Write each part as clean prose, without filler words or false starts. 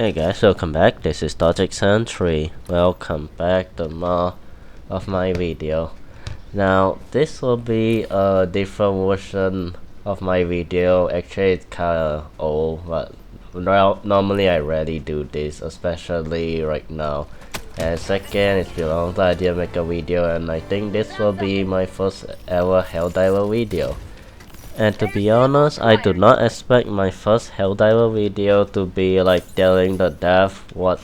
Hey guys, welcome back. This is Torchic Sentry. Welcome back to more of my video. Now, this will be a different version of my video. Actually, it's kinda old, but normally I rarely do this, especially right now. And second, it's been a long time I didn't make a video, and I think this will be my first ever Helldiver video. And to be honest, I do not expect my first Helldiver video to be like telling the dev what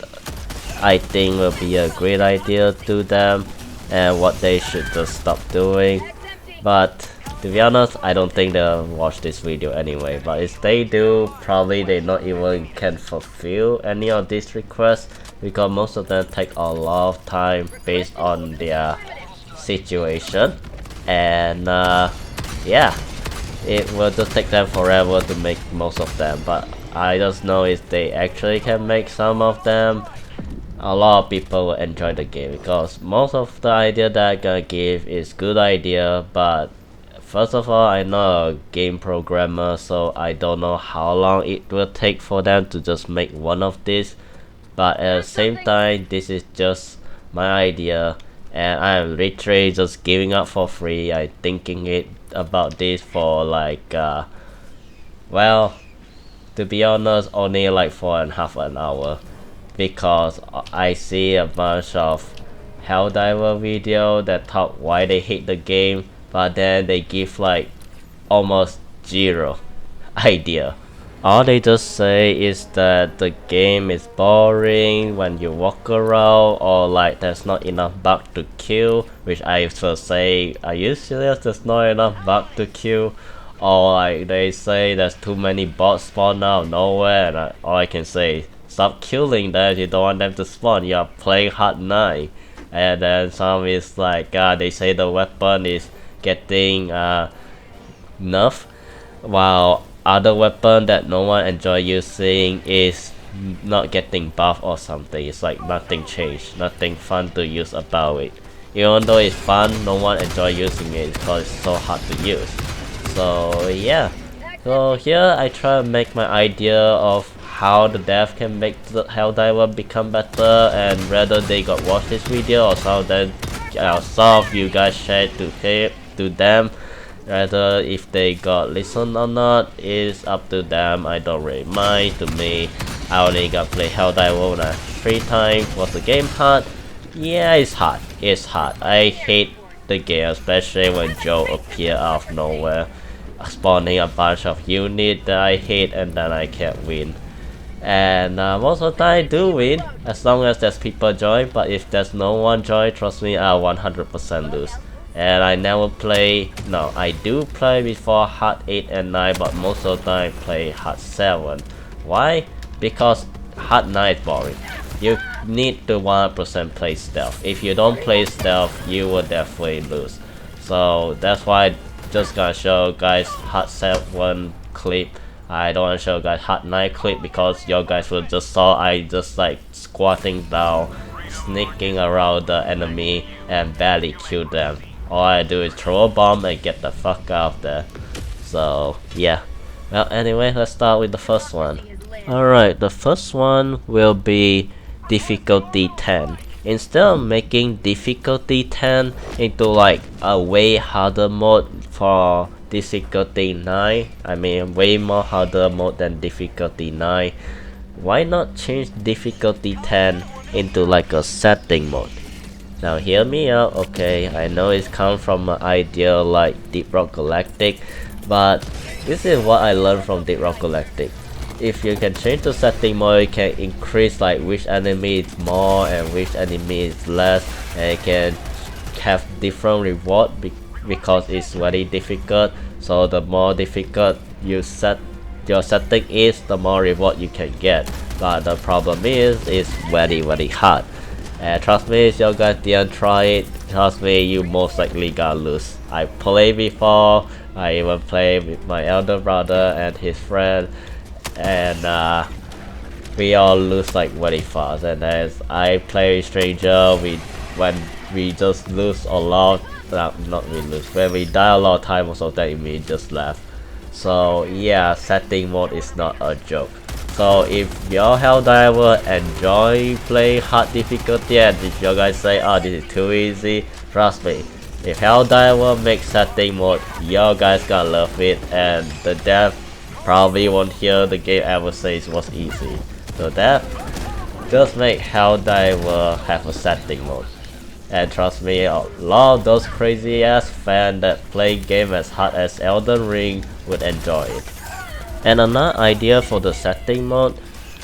I think will be a great idea to them and what they should just stop doing. But to be honest, I don't think they'll watch this video anyway. But if they do, probably they not even can fulfill any of these requests because most of them take a lot of time based on their situation. And yeah. It will just take them forever to make most of them, but I just know if they actually can make some of them, a lot of people will enjoy the game because most of the idea that I'm gonna give is good idea. But first of all, I'm not a game programmer, so I don't know how long it will take for them to just make one of these. But at the same time, this is just my idea and I'm literally just giving up for free. I'm thinking about this for like well, to be honest, only like 4.5 an hour because I see a bunch of Helldiver video that talk why they hate the game, but then they give like almost zero idea. All they just say is that the game is boring when you walk around, or like there's not enough bug to kill, which I first say, are you serious, there's not enough bug to kill? Or like they say there's too many bots spawn out of nowhere, and all I can say, stop killing them, you don't want them to spawn, you're playing hard 9. And then some is like, they say the weapon is getting nerfed, while other weapon that no one enjoy using is not getting buff or something. It's like nothing changed, nothing fun to use about it. Even though it's fun, no one enjoy using it because it's so hard to use. So yeah, so here I try to make my idea of how the dev can make the Helldiver become better, and whether they got watch this video or some of you guys share to them. Rather, if they got listen or not is up to them. I don't really mind. To me, I only got play Helldiver when I have free time. Was the game hard? Yeah, it's hard. It's hard. I hate the game, especially when Joe appear out of nowhere, spawning a bunch of units that I hate, and then I can't win. And most of the time I do win as long as there's people join. But if there's no one join, trust me, I'll 100% lose. And I never play, no, I do play before hard 8 and 9, but most of the time I play hard 7. Why? Because hard 9 is boring. You need to 100% play stealth. If you don't play stealth, you will definitely lose. So that's why I just gonna show guys hard 7 clip. I don't want to show guys hard 9 clip because you guys will just saw I just like squatting down, sneaking around the enemy and barely kill them. All I do is throw a bomb and get the fuck out of there. So yeah. Well, anyway, let's start with the first one. Alright, the first one will be Difficulty 10. Instead of making Difficulty 10 into like a way harder mode for Difficulty 9, I mean way more harder mode than Difficulty 9, why not change Difficulty 10 into like a setting mode? Now hear me out, okay, I know it's come from an idea like Deep Rock Galactic, but this is what I learned from Deep Rock Galactic. If you can change the setting mode, you can increase like which enemy is more and which enemy is less, and you can have different reward because it's very difficult. So the more difficult you set your setting is, the more reward you can get. But the problem is, it's very hard. And trust me, if you guys didn't try it, trust me, you most likely gonna lose. I played before, I even played with my elder brother and his friend, and we all lose like very fast. And as I play with stranger, when we just lose a lot, not we lose, when we die a lot of time, most of the time we just left. So yeah, setting mode is not a joke. So if your Helldiver enjoy play hard difficulty and if you guys say, oh, this is too easy, trust me, if Helldiver makes setting mode, you guys gonna love it, and the dev probably won't hear the game ever say it was easy. So that just make Helldiver have a setting mode. And trust me, a lot of those crazy ass fans that play game as hard as Elden Ring would enjoy it. And another idea for the setting mode,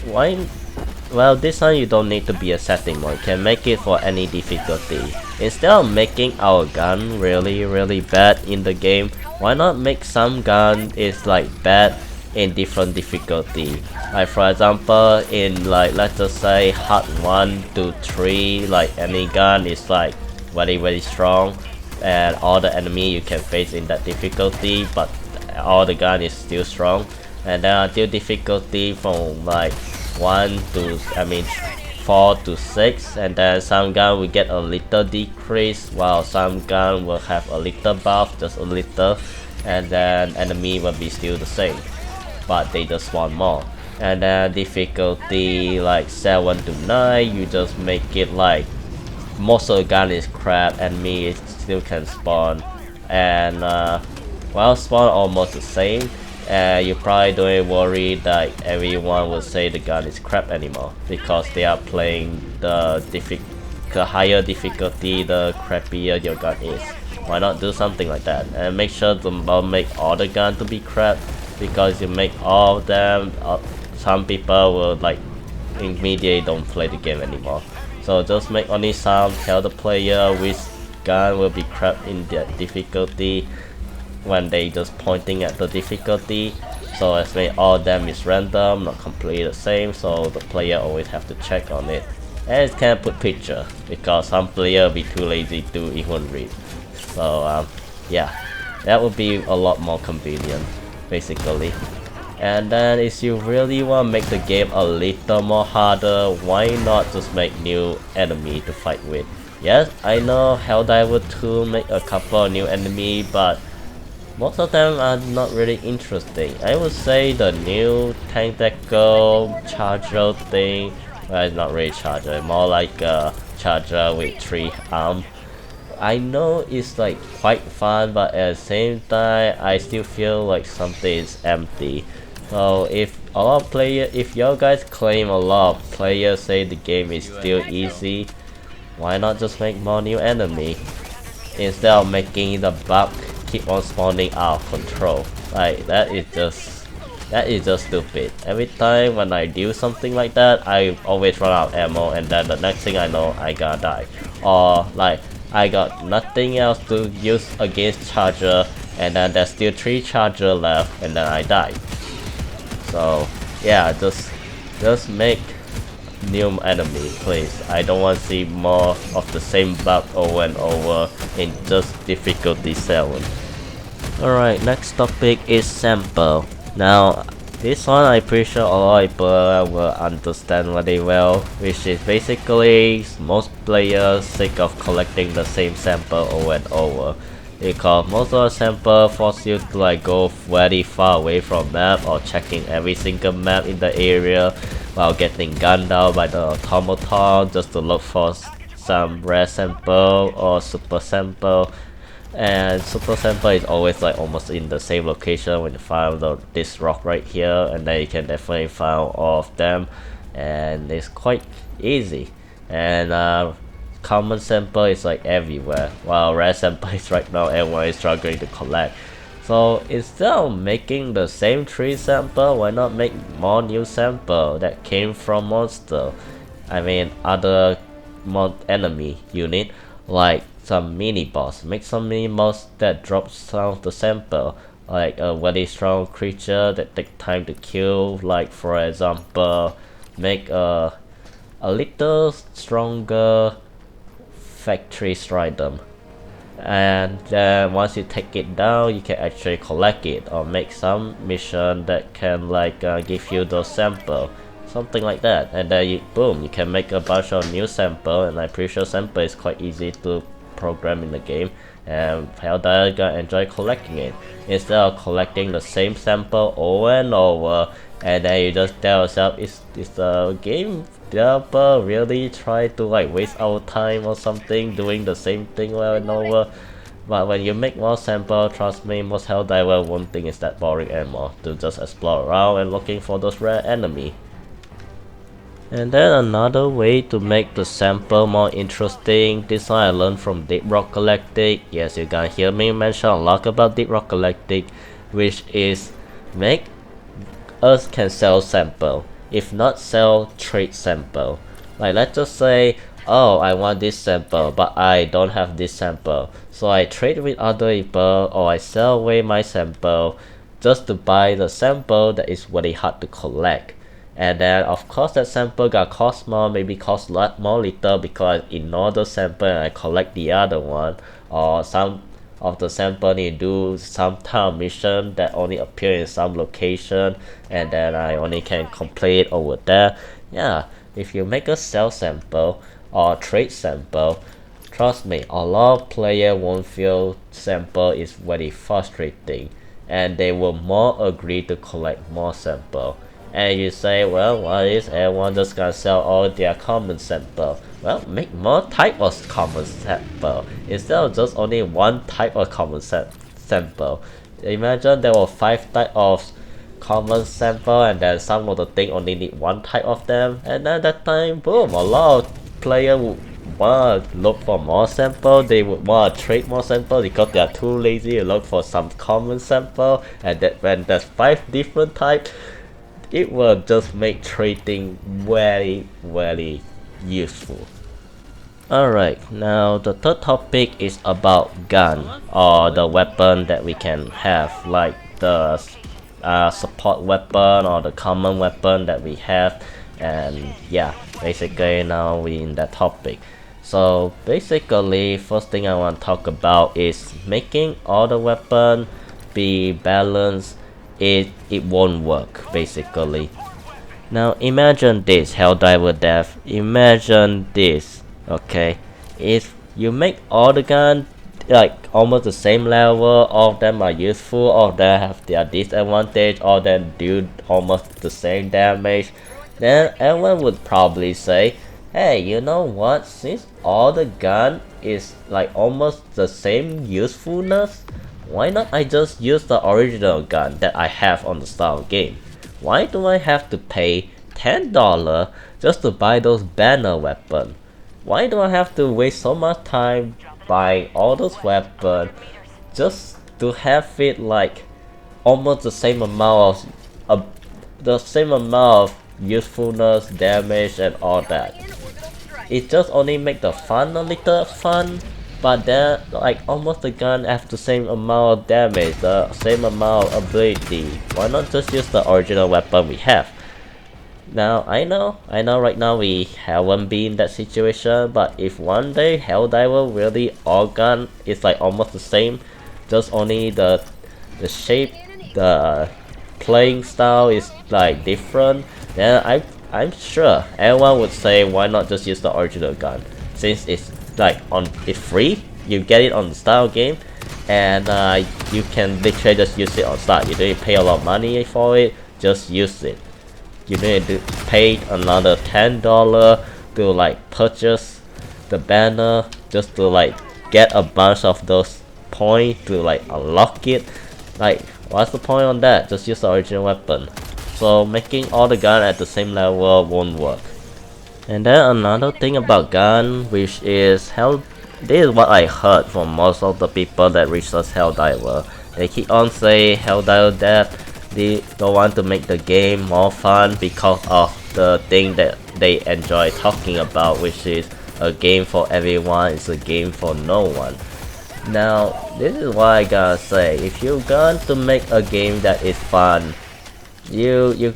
well, this time you don't need to be a setting mode, you can make it for any difficulty. Instead of making our gun really bad in the game, why not make some gun is like bad in different difficulty. Like for example, in like let's just say hard 1 to 3, like any gun is like very strong and all the enemy you can face in that difficulty, but all the gun is still strong. And then until difficulty from like 4 to 6, and then some gun will get a little decrease while some gun will have a little buff, just a little, and then enemy will be still the same, but they just spawn more. And then difficulty like 7 to 9, you just make it like most of the gun is crap, enemy still can spawn, and well, spawn almost the same. You probably don't worry that everyone will say the gun is crap anymore, because they are playing the higher difficulty, the crappier your gun is. Why not do something like that? And make sure to not make all the gun to be crap, because you make all of them, some people will like immediately don't play the game anymore. So just make only some, tell the player which gun will be crap in that difficulty when they just pointing at the difficulty. So as make all of them is random, not completely the same, so the player always have to check on it. And it can't put picture, because some player will be too lazy to even read. So yeah, that would be a lot more convenient basically. And then if you really want to make the game a little more harder, why not just make new enemy to fight with? Yes, I know Helldivers.to make a couple of new enemy, but most of them are not really interesting. I would say the new tactical charger thing, well, it's not really charger, more like a charger with 3 arms. I know it's like quite fun, but at the same time I still feel like something is empty. So if a lot of players, if you guys claim a lot of players say the game is still easy, why not just make more new enemy instead of making the bug keep on spawning out of control? Like that is just stupid. Every time when I do something like that, I always run out of ammo, and then the next thing I know, I gotta die. Or like I got nothing else to use against charger, and then there's still 3 charger left, and then I die. So yeah, just make new enemy, please. I don't want to see more of the same bug over and over in just difficulty 7. Alright, next topic is sample. Now this one I'm pretty sure a lot of people will understand very well, which is basically most players sick of collecting the same sample over and over, because most of the sample force you to like go very far away from map or checking every single map in the area while getting gunned down by the automaton just to look for some rare sample or super sample. And super sample is always like almost in the same location when you find this rock right here, and then you can definitely find all of them, and it's quite easy. And common sample is like everywhere, while rare sample is right now everyone is struggling to collect. So instead of making the same 3 sample, why not make more new sample that came from monster? I mean other enemy unit, like some mini boss. Make some mini boss that drops some of the sample, like a very strong creature that take time to kill. Like for example, make a little stronger factory stridum, and then once you take it down, you can actually collect it or make some mission that can like give you those sample, something like that. And then boom, you can make a bunch of new sample, and I'm pretty sure sample is quite easy to program in the game. and Helldiver gonna enjoy collecting it instead of collecting the same sample over and over. And then you just tell yourself, is the game developer really try to like waste our time or something doing the same thing over and over? But when you make more samples, trust me, most Helldiver won't think it's that boring anymore to just explore around and looking for those rare enemy. And then another way to make the sample more interesting, this one I learned from Deep Rock Galactic. Yes, you can hear me mention a lot about Deep Rock Galactic, which is make us can sell sample, if not sell trade sample. Like let's just say, oh, I want this sample but I don't have this sample, so I trade with other people or I sell away my sample just to buy the sample that is very hard to collect. And then of course that sample gonna cost more, maybe cost lot more little because I ignore the sample and I collect the other one, or some of the sample need to do some town mission that only appear in some location and then I only can complete over there. Yeah, if you make a sell sample or trade sample, trust me, a lot of players won't feel sample is very frustrating and they will more agree to collect more sample. And you say, well, why is everyone just gonna sell all their common sample? Well, make more type of common sample instead of just only one type of common sample. Imagine there were 5 types of common sample and then some of the thing only need one type of them, and then that time, boom, a lot of players would wanna look for more sample. They would wanna trade more sample because they are too lazy to look for some common sample, and that when there's 5 different types, it will just make trading very useful. Alright, now the third topic is about gun or the weapon that we can have, like the support weapon or the common weapon that we have. And yeah, basically now we in that topic. So basically first thing I want to talk about is making all the weapon be balanced. It won't work basically. Now imagine this, Helldiver dev, imagine this, okay? If you make all the guns like almost the same level, all of them are useful, all of them have their disadvantage, all of them do almost the same damage, then everyone would probably say, hey, you know what, since all the gun is like almost the same usefulness, why not I just use the original gun that I have on the start of the game? Why do I have to pay $10 just to buy those banner weapons? Why do I have to waste so much time buying all those weapons just to have it like almost the same amount of usefulness, damage and all that? It just only make the fun a little fun. But then, like, almost the gun have the same amount of damage, the same amount of ability. Why not just use the original weapon we have? Now, I know right now we haven't been in that situation, but if one day Helldiver really all gun is like almost the same, just only the shape, the playing style is like different, then I'm sure everyone would say why not just use the original gun, since it's like it's free, you get it on the style game, and you can literally just use it on start. You don't need to pay a lot of money for it, just use it. You need to pay another $10 to like purchase the banner just to like get a bunch of those points to like unlock it. Like, what's the point on that? Just use the original weapon. So making all the gun at the same level won't work. And then another thing about gun, which is this is what I heard from most of the people that research Helldiver. They keep on saying Helldiver dev, they don't want to make the game more fun because of the thing that they enjoy talking about, which is a game for everyone, it's a game for no one. Now, this is what I gotta say, if you're going to make a game that is fun, you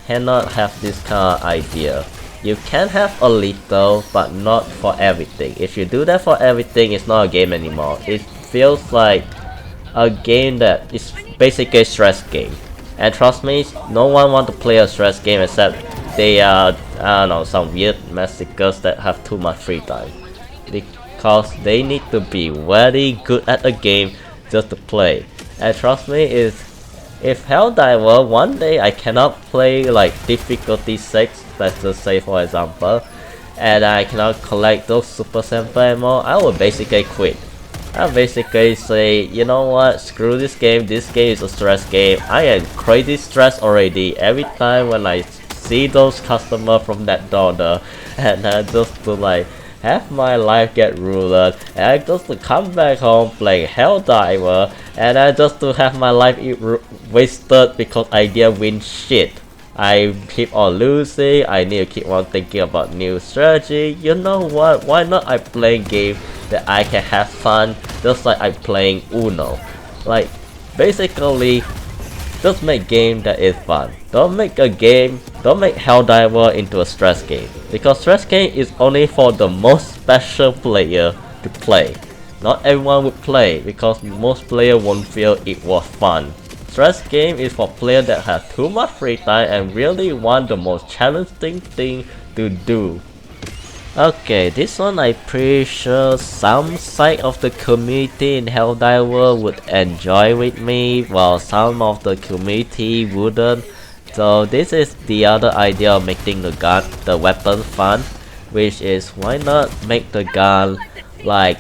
cannot have this kind of idea. You can have a little, but not for everything. If you do that for everything, it's not a game anymore. It feels like a game that is basically a stress game. And trust me, no one wants to play a stress game except they are, I don't know, some weird masochists that have too much free time. because they need to be very good at a game just to play. And trust me, if Helldiver one day I cannot play like difficulty 6, let's just say for example, and I cannot collect those super sample anymore, I will basically quit. I basically say, you know what, screw this game is a stress game. I am crazy stressed already every time when I see those customers from that door, and I just to like have my life get ruined, and I just to come back home playing Helldiver, and I just to have my life wasted because I didn't win shit. I keep on losing, I need to keep on thinking about new strategy. You know what, why not I play game that I can have fun just like I'm playing Uno. Like basically just make game that is fun. Don't make Helldiver into a stress game, because stress game is only for the most special player to play. Not everyone would play because most players won't feel it was fun. Stress game is for players that have too much free time and really want the most challenging thing to do. Okay, this one I'm pretty sure some side of the community in Helldiver would enjoy with me, while some of the community wouldn't. So this is the other idea of making the weapon fun, which is why not make the gun like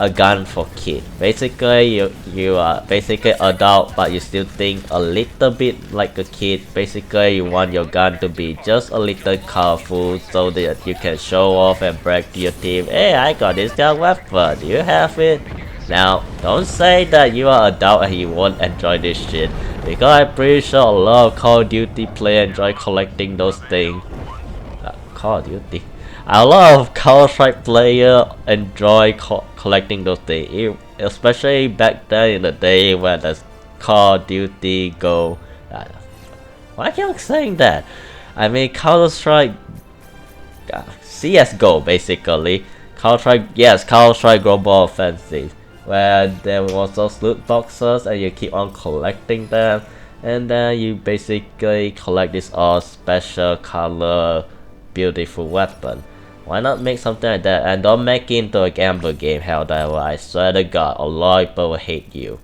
a gun for kids. Basically you are basically adult but you still think a little bit like a kid. Basically you want your gun to be just a little colorful so that you can show off and brag to your team, hey, I got this gun weapon, do you have it? Now don't say that you are adult and you won't enjoy this shit, because I'm pretty sure a lot of Call of Duty players enjoy collecting those things. Call of Duty, a lot of Counter-Strike players enjoy collecting those things, especially back then in the day when the Call of Duty go. Why keep on saying that? I mean Counter-Strike, CS:GO basically. Counter-Strike, yes, Counter-Strike Global Offensive, where there was those loot boxes and you keep on collecting them, and then you basically collect this all special color beautiful weapon. Why not make something like that, and don't make it into a gambler game, Helldiver. I swear to God, a lot of people will hate you.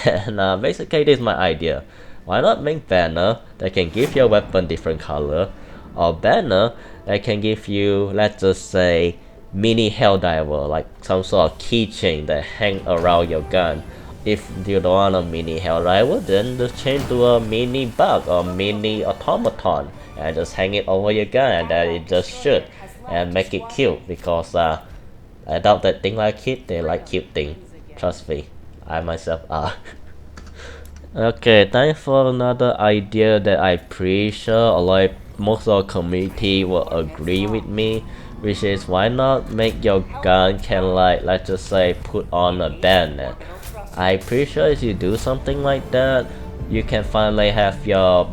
And basically this is my idea. Why not make banner that can give your weapon different color, or banner that can give you, let's just say, mini Helldiver, like some sort of keychain that hang around your gun. If you don't want a mini Helldiver, then just change to a mini bug or mini automaton and just hang it over your gun, and then it just shoot and make it cute, because I doubt that thing like it, they like cute thing. Trust me, I myself are. Okay, time for another idea that I'm pretty sure most of the community will agree with me, which is why not make your gun can like, let's just say, put on a bayonet. I'm pretty sure if you do something like that, you can finally have your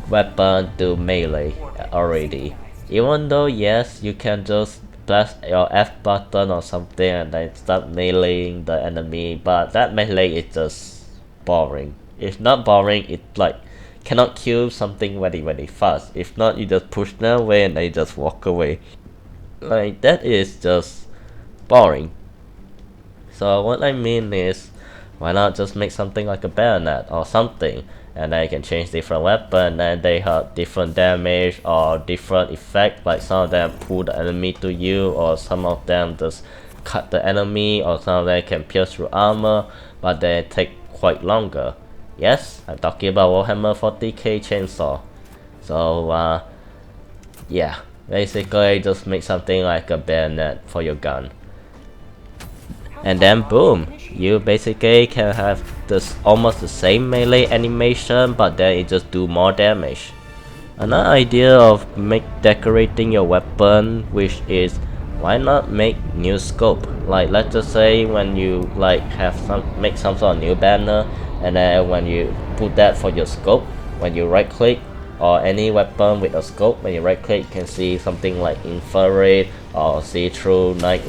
weapon do melee already. Even though yes, you can just press your F button or something and then start meleeing the enemy, but that melee is just boring. If not boring, it like cannot kill something very fast. If not, you just push them away and they just walk away. Like that is just boring. So what I mean is, why not just make something like a bayonet or something, and then you can change different weapon and they have different damage or different effect, like some of them pull the enemy to you, or some of them just cut the enemy, or some of them can pierce through armor, but they take quite longer. Yes, I'm talking about Warhammer 40k chainsaw. So yeah, basically just make something like a bayonet for your gun, and then boom, you basically can have this almost the same melee animation, but then it just do more damage. Another idea of decorating your weapon, which is why not make new scope. Like let's just say when you like make some sort of new banner, and then when you put that for your scope, when you right click, or any weapon with a scope, when you right click you can see something like infrared or see-through night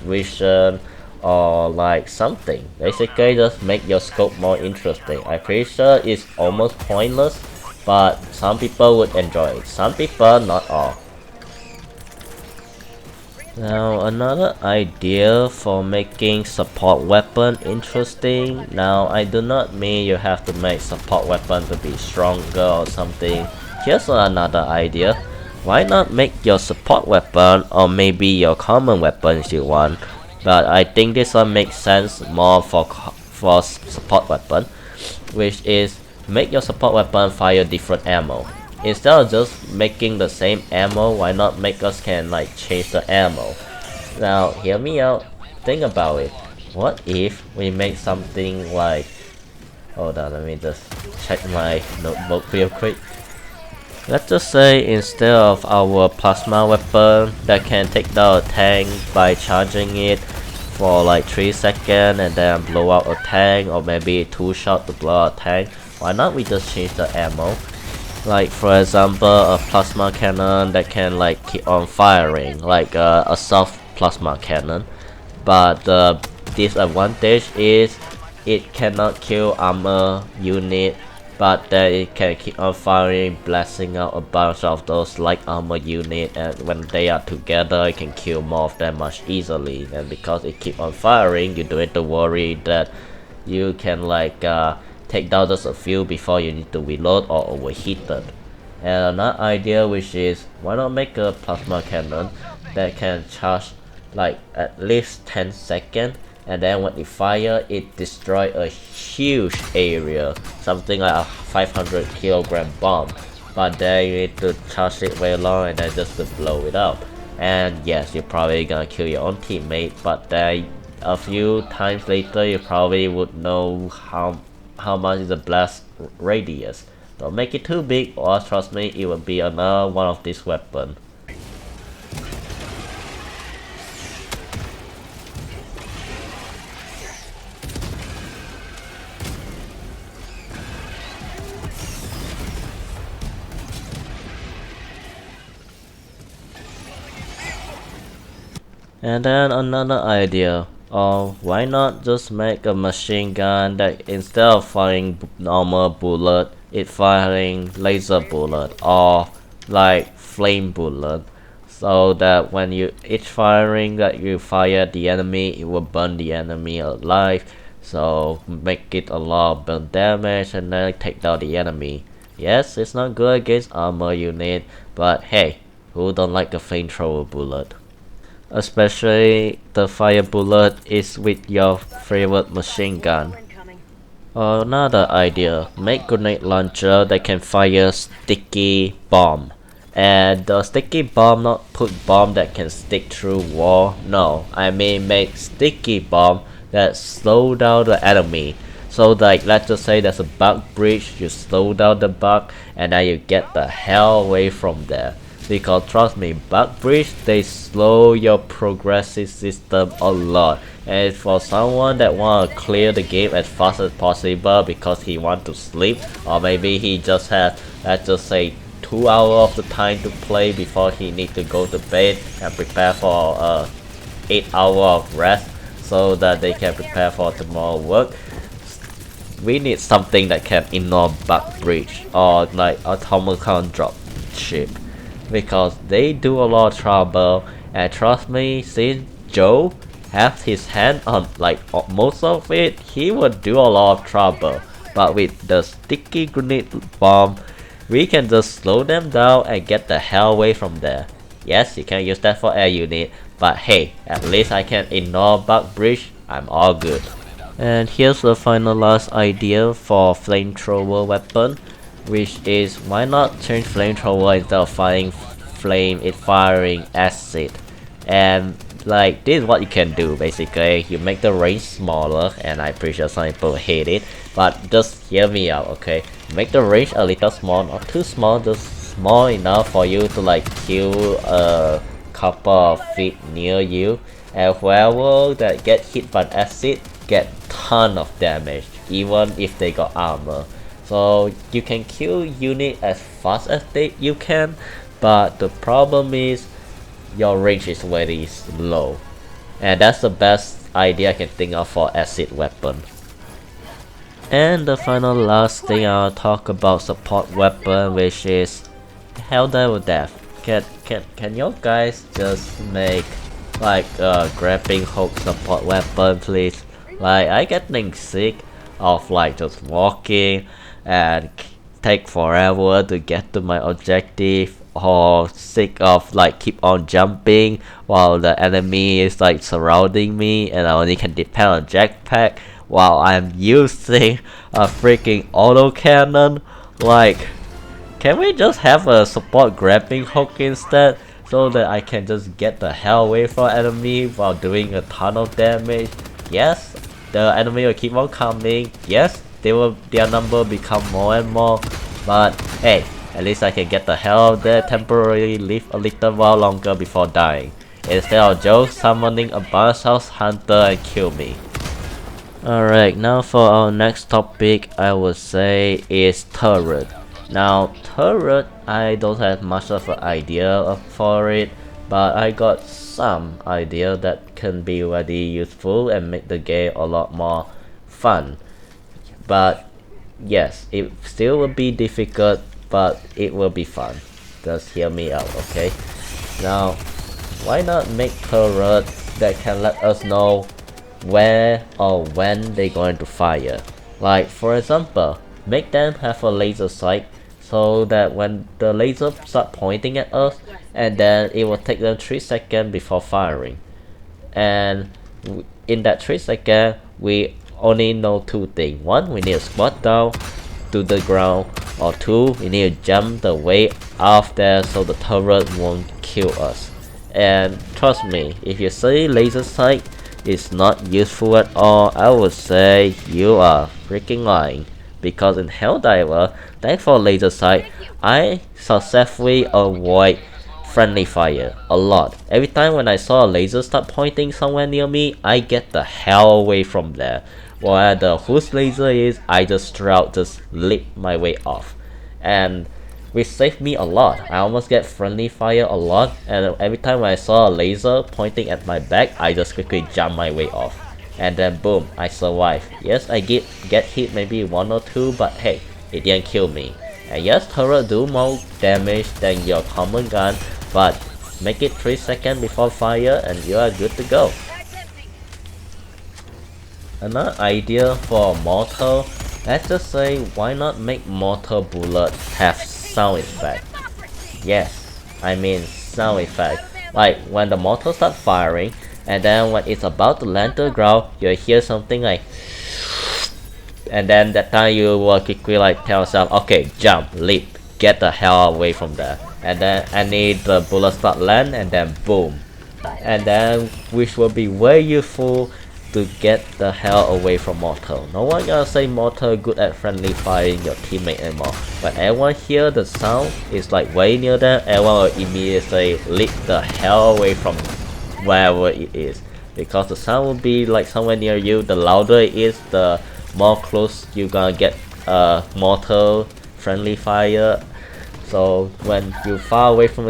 vision, or like something. Basically just make your scope more interesting. I'm pretty sure it's almost pointless, but some people would enjoy it, some people not all. Now another idea for making support weapon interesting. Now I do not mean you have to make support weapon to be stronger or something. Here's another idea. Why not make your support weapon, or maybe your common weapon if you want, but I think this one makes sense more for support weapon, which is make your support weapon fire different ammo. Instead of just making the same ammo, why not make us can like change the ammo? Now hear me out, think about it. What if we make something like, hold on, let me just check my notebook real quick. Let's just say instead of our plasma weapon that can take down a tank by charging it for like 3 seconds and then blow out a tank, or maybe 2 shots to blow out a tank, why not we just change the ammo? Like for example, a plasma cannon that can like keep on firing, like a soft plasma cannon. But the disadvantage is it cannot kill armor unit, but then it can keep on firing, blasting out a bunch of those light armor unit, and when they are together it can kill more of them much easily. And because it keep on firing, you don't have to worry that you can like take down just a few before you need to reload or overheated. And another idea, which is why not make a plasma cannon that can charge like at least 10 seconds, and then when it fire it destroy a huge area, something like a 500 kilogram bomb, but then you need to charge it very long and then just to blow it up. And yes, you're probably gonna kill your own teammate, but then a few times later you probably would know how much is the blast radius. Don't make it too big, or trust me, it will be another one of these weapons. And then another idea, or why not just make a machine gun that instead of firing normal bullet, it firing laser bullet or like flame bullet, so that when each firing that you fire at the enemy, it will burn the enemy alive, so make it a lot of burn damage and then take down the enemy. Yes, it's not good against armor unit, but hey, who don't like a flamethrower bullet? Especially the fire bullet is with your favorite machine gun. Another idea, make grenade launcher that can fire sticky bomb. And the sticky bomb, not put bomb that can stick through wall, no, I mean make sticky bomb that slow down the enemy. So like let's just say there's a bug breach, you slow down the bug and then you get the hell away from there. Because trust me, bug breach, they slow your progressive system a lot. And for someone that wanna clear the game as fast as possible because he want to sleep, or maybe he just has, let's just say, 2 hours of the time to play before he need to go to bed and prepare for 8 hours of rest so that they can prepare for tomorrow work. We need something that can ignore bug breach or like automaton drop ship, because they do a lot of trouble. And trust me, since Joe has his hand on like most of it, he would do a lot of trouble. But with the sticky grenade bomb, we can just slow them down and get the hell away from there. Yes, you can use that for air unit, but hey, at least I can ignore bug breach, I'm all good. And here's the final last idea for flamethrower weapon, which is why not change flamethrower instead of firing firing acid. And like this is what you can do. Basically you make the range smaller, and I'm pretty sure some people hate it, but just hear me out, okay? Make the range a little small, not too small, just small enough for you to like kill a couple of feet near you, and whoever that get hit by acid get ton of damage even if they got armor. So you can kill unit as fast as you can, but the problem is your range is very low. And that's the best idea I can think of for acid weapon. And the final last thing I'll talk about support weapon, which is Helldiver death. Can you guys just make like grappling hook support weapon, please. Like I getting sick of like just walking and take forever to get to my objective, or sick of like keep on jumping while the enemy is like surrounding me and I only can depend on jetpack while I'm using a freaking autocannon. Like, can we just have a support grappling hook instead, so that I can just get the hell away from enemy while doing a ton of damage? Yes, the enemy will keep on coming. Yes, their number become more and more. But hey, at least I can get the hell out of there temporarily, live a little while longer before dying, instead of just summoning a bounce house hunter and kill me. Alright, now for our next topic, I would say is turret. Now, turret, I don't have much of an idea for it, but I got some idea that can be very useful and make the game a lot more fun. But yes, it still will be difficult, but it will be fun. Just hear me out, okay? Now, why not make turret that can let us know where or when they're going to fire? Like, for example, make them have a laser sight, so that when the laser start pointing at us, and then it will take them 3 seconds before firing. And in that 3 seconds, we only know 2 things. 1, we need to squat down to the ground, or 2, we need to jump the way off there so the turret won't kill us. And trust me, if you say laser sight is not useful at all, I would say you are freaking lying. Because in Helldiver, thanks for laser sight, I successfully avoid friendly fire a lot. Every time when I saw a laser start pointing somewhere near me, I get the hell away from there. Where the whose laser is, I just leap my way off. And which saved me a lot. I almost get friendly fire a lot, and every time I saw a laser pointing at my back, I just quickly jump my way off. And then boom, I survive. Yes, I get hit maybe 1 or 2, but hey, it didn't kill me. And yes, turret do more damage than your common gun, but make it 3 seconds before fire and you are good to go. Another idea for mortar, let's just say, why not make mortar bullet have sound effect? Yes, I mean sound effect. Like when the mortar starts firing, and then when it's about to land the ground, you'll hear something like, and then that time you will quickly like tell yourself, okay, jump, leap, get the hell away from there. And then the bullet start land, and then boom. And then which will be very useful to get the hell away from mortar. No one gonna say mortar good at friendly firing your teammate anymore. But everyone hear the sound is like way near them, everyone will immediately leap the hell away from wherever it is. Because the sound will be like somewhere near you, the louder it is, the more close you gonna get mortar friendly fire. So when you're far away from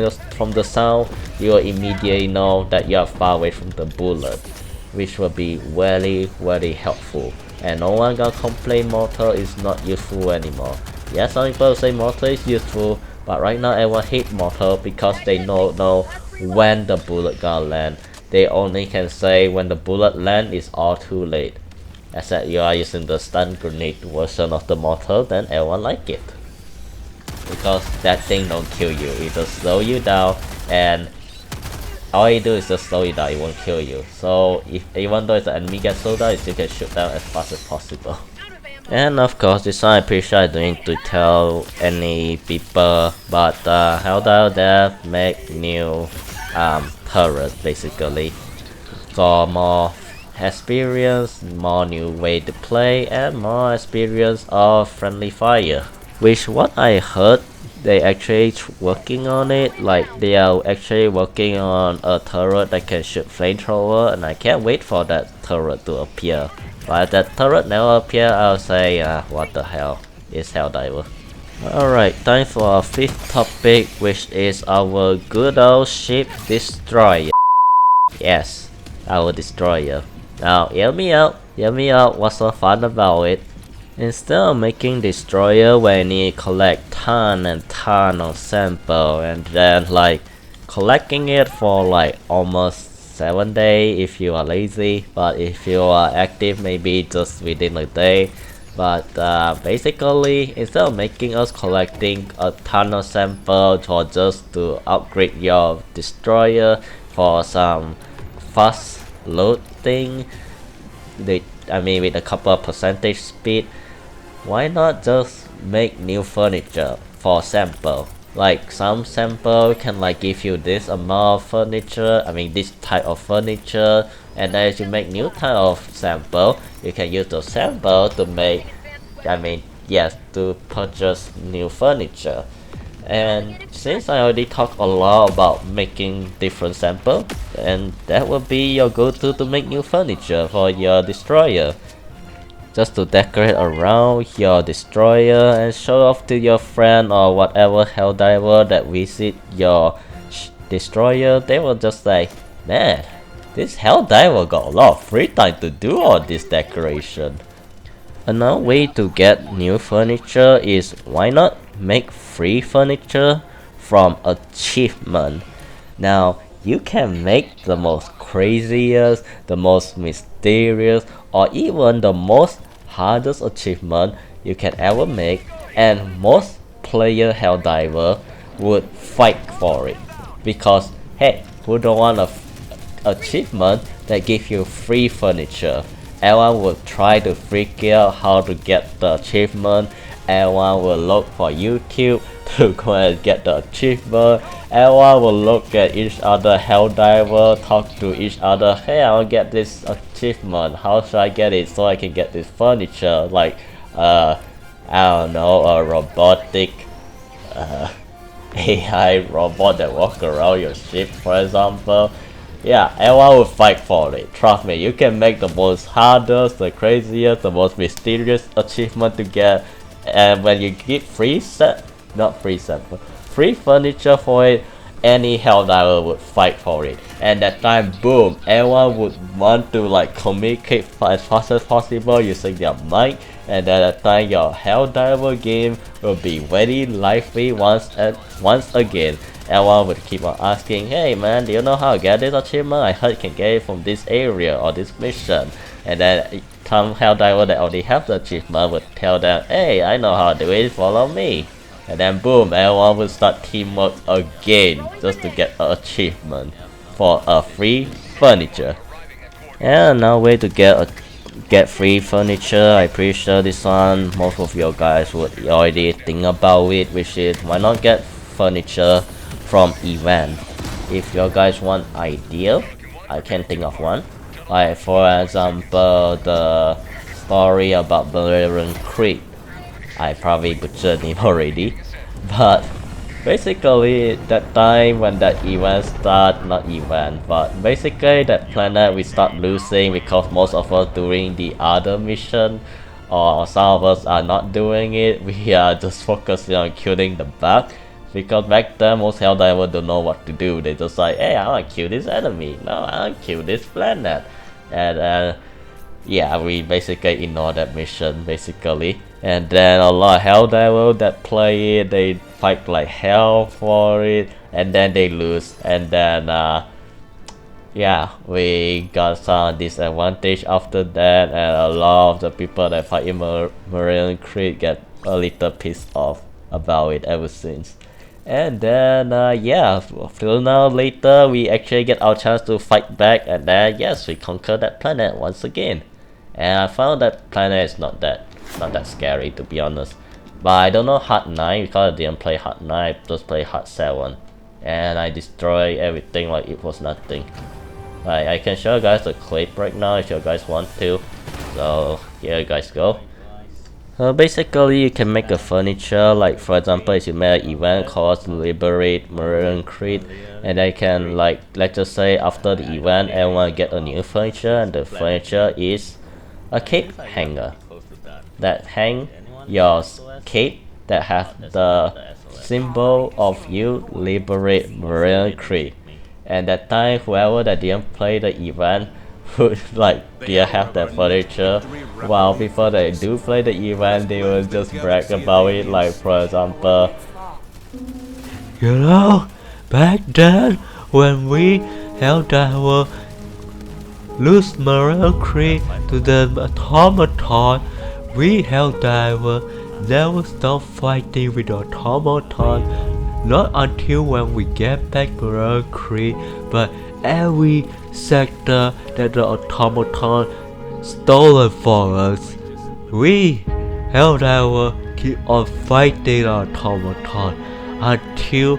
the sound, you will immediately know that you are far away from the bullet, which will be very helpful. And no one gonna complain mortar is not useful anymore. Yes, some people say mortar is useful, but right now everyone hate mortar because they don't know when the bullet gonna land. They only can say when the bullet land is all too late. Except you are using the stun grenade version of the mortar, then everyone like it. Because that thing don't kill you, it just slow you down, and all you do is just slow you down, it won't kill you. So even though the enemy gets slowed down, you still can shoot down as fast as possible. And of course, this one I'm pretty sure I don't need to tell any people, but Helldivers Dev make new turret basically. So more experience, more new way to play, and more experience of friendly fire. Which what I heard, they actually working on it. Like they are actually working on a turret that can shoot flamethrower, and I can't wait for that turret to appear. But if that turret never appear, I'll say what the hell is Helldiver. Alright, time for our 5th topic, which is our good old ship Destroyer. Yes, our Destroyer. Now hear me out, what's so fun about it? Instead of making Destroyer where you need to collect ton and ton of sample and then like collecting it for like almost 7 day if you are lazy, but if you are active, maybe just within a day. But basically, instead of making us collecting a ton of samples or just to upgrade your destroyer for some fast load thing, I mean with a couple of percentage speed, why not just make new furniture for sample? Like some sample can like give you this amount of furniture, I mean this type of furniture, and then as you make new type of sample, you can use those sample to make, I mean yes, to purchase new furniture. And since I already talked a lot about making different samples, and that will be your go-to to make new furniture for your destroyer. Just to decorate around your destroyer and show off to your friend or whatever Helldiver that visit your destroyer. They will just say, man, this Helldiver got a lot of free time to do all this decoration. Another way to get new furniture is why not make free furniture from achievement. Now you can make the most craziest, the most mysterious, or even the most hardest achievement you can ever make, and most player Helldiver would fight for it. Because hey, who don't want a achievement that gives you free furniture? Everyone will try to figure out how to get the achievement. Everyone will look for YouTube to go and get the achievement. Everyone will look at each other Helldiver, talk to each other. Hey, I want to get this achievement. How should I get it so I can get this furniture? Like, I don't know, a robotic AI robot that walks around your ship, for example. Yeah, everyone will fight for it. Trust me, you can make the most hardest, the craziest, the most mysterious achievement to get. And when you get free furniture for it, any Helldiver would fight for it. And that time, boom, everyone would want to like communicate as fast as possible using their mic. And at that time, your Helldiver game will be very lively once again. Everyone would keep on asking, hey man, do you know how to get this achievement? I heard you can get it from this area or this mission. And then some Helldiver that already have the achievement would tell them, hey, I know how to do it, follow me. And then boom, everyone would start teamwork again just to get an achievement for a free furniture. And another way to get free furniture, I'm pretty sure this one most of you guys would already think about it, which is why not get furniture from event. If you guys want idea, I can think of one. Like for example, the story about Barbarian Creed. I probably butchered him already, but basically that time when that event start, not event, but basically that planet we start losing because most of us doing the other mission, or some of us are not doing it. We are just focusing on killing the bug. Because back then most Helldivers don't know what to do. They just like, hey, I want to kill this enemy. No, I want to kill this planet. And yeah, we basically ignore that mission basically. And then a lot of Helldivers that play it, they fight like hell for it, and then they lose. And then yeah, we got some disadvantage after that, and a lot of the people that fight in Marine Creed get a little pissed off about it ever since. And then yeah, till now later we actually get our chance to fight back, and then yes, we conquer that planet once again. And I found that planet is not that scary, to be honest. But I don't know Hard 9 because I didn't play Hard 9, I just play Hard 7. And I destroy everything like it was nothing. Like, I can show you guys the clip right now if you guys want to. So here you guys go. Basically, you can make a furniture, like for example, if you make an event called Liberate Marine Creed, and I can, like, let's just say after the event, everyone get a new furniture, and the furniture is a cape hanger that hang your cape that has the symbol of you Liberate Marine Creed. And that time, whoever that didn't play the event would like didn't have that furniture, while people that do play the event, they will just brag about it. Like for example, you know, back then when we Helldiver lose morale creep to the automaton. We Helldiver never stop fighting with the automaton, not until when we get back morale creep, but every sector that the automaton stolen from us. We Helldiver keep on fighting the automaton until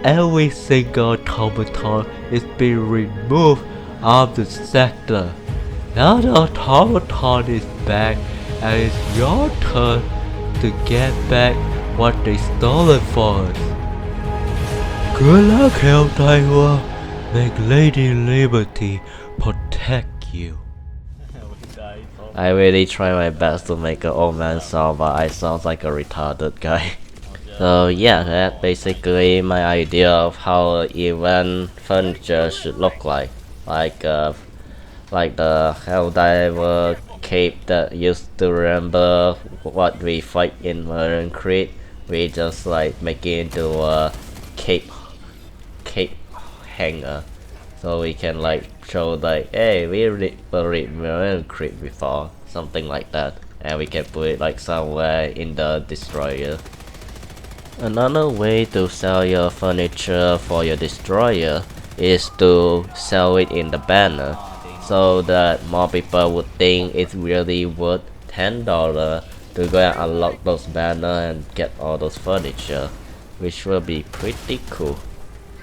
every single automaton is being removed of the sector. Now the automaton is back, and it's your turn to get back what they stolen from us. Good luck, Helldiver. Make Lady Liberty protect you. I really try my best to make an old man sound, but I sound like a retarded guy. So yeah, that's basically my idea of how event furniture should look like. Like the Helldiver cape that used to remember what we fight in Modern Creed. We just like make it into a cape hanger, so we can like show like, hey, we read Modern Creed before, something like that, and we can put it like somewhere in the Destroyer. Another way to sell your furniture for your Destroyer is to sell it in the banner, so that more people would think it's really worth $10 to go and unlock those banners and get all those furniture, which will be pretty cool.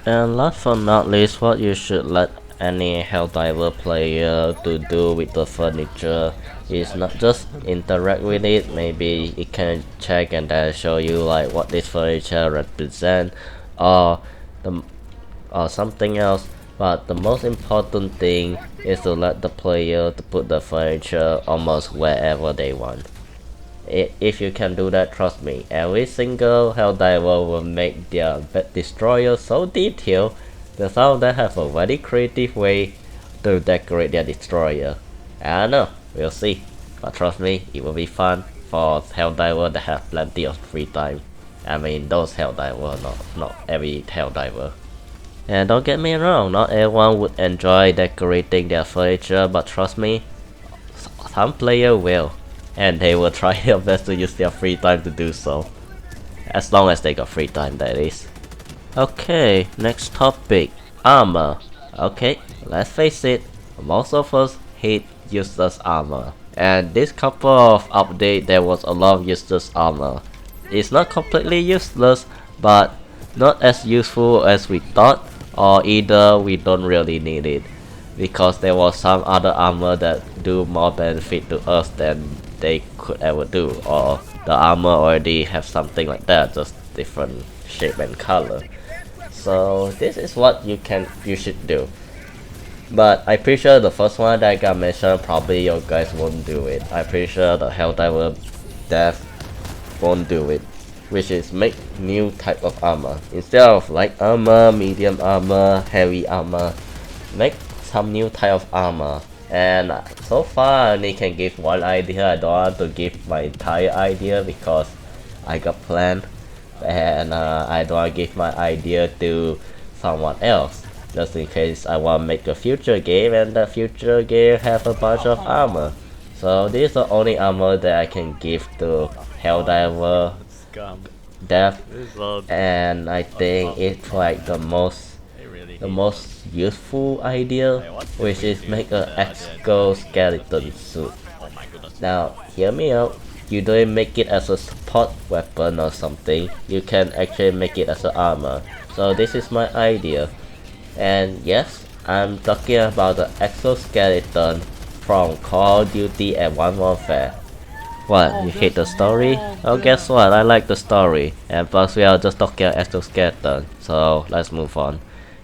And last but not least, what you should let any Helldiver player to do with the furniture is not just interact with it. Maybe it can check and then show you like what this furniture represent, or something else. But the most important thing is to let the player to put the furniture almost wherever they want. If you can do that, trust me, every single Helldiver will make their Destroyer so detailed that some of them have a very creative way to decorate their Destroyer. I don't know, we'll see. But trust me, it will be fun for Helldiver that have plenty of free time. I mean, those Helldiver, not every Helldiver. And don't get me wrong, not everyone would enjoy decorating their furniture, but trust me, some player will. And they will try their best to use their free time to do so. As long as they got free time, that is. Okay, next topic, armor. Okay, let's face it, most of us hate useless armor. And this couple of updates, there was a lot of useless armor. It's not completely useless, but not as useful as we thought, or either we don't really need it, because there was some other armor that do more benefit to us than they could ever do, or the armor already have something like that, just different shape and color. So this is what you should do. But I'm pretty sure the first one that I got mentioned, probably you guys won't do it. I'm pretty sure the Helldiver dev won't do it, which is make new type of armor. Instead of light armor, medium armor, heavy armor, make some new type of armor. And so far I only can give one idea. I don't want to give my entire idea because I got planned, and I don't want to give my idea to someone else, just in case I want to make a future game and the future game have a bunch of armor. So this is the only armor that I can give to Helldiver dev, and I think it's like the most useful idea, which is make an exoskeleton suit. Now hear me out, you don't make it as a support weapon or something, you can actually make it as an armor. So this is my idea, and yes, I'm talking about the exoskeleton from Call of Duty and Modern Warfare. What, you hate the story? Oh, guess what, I like the story, and plus we are just talking about exoskeleton, so let's move on.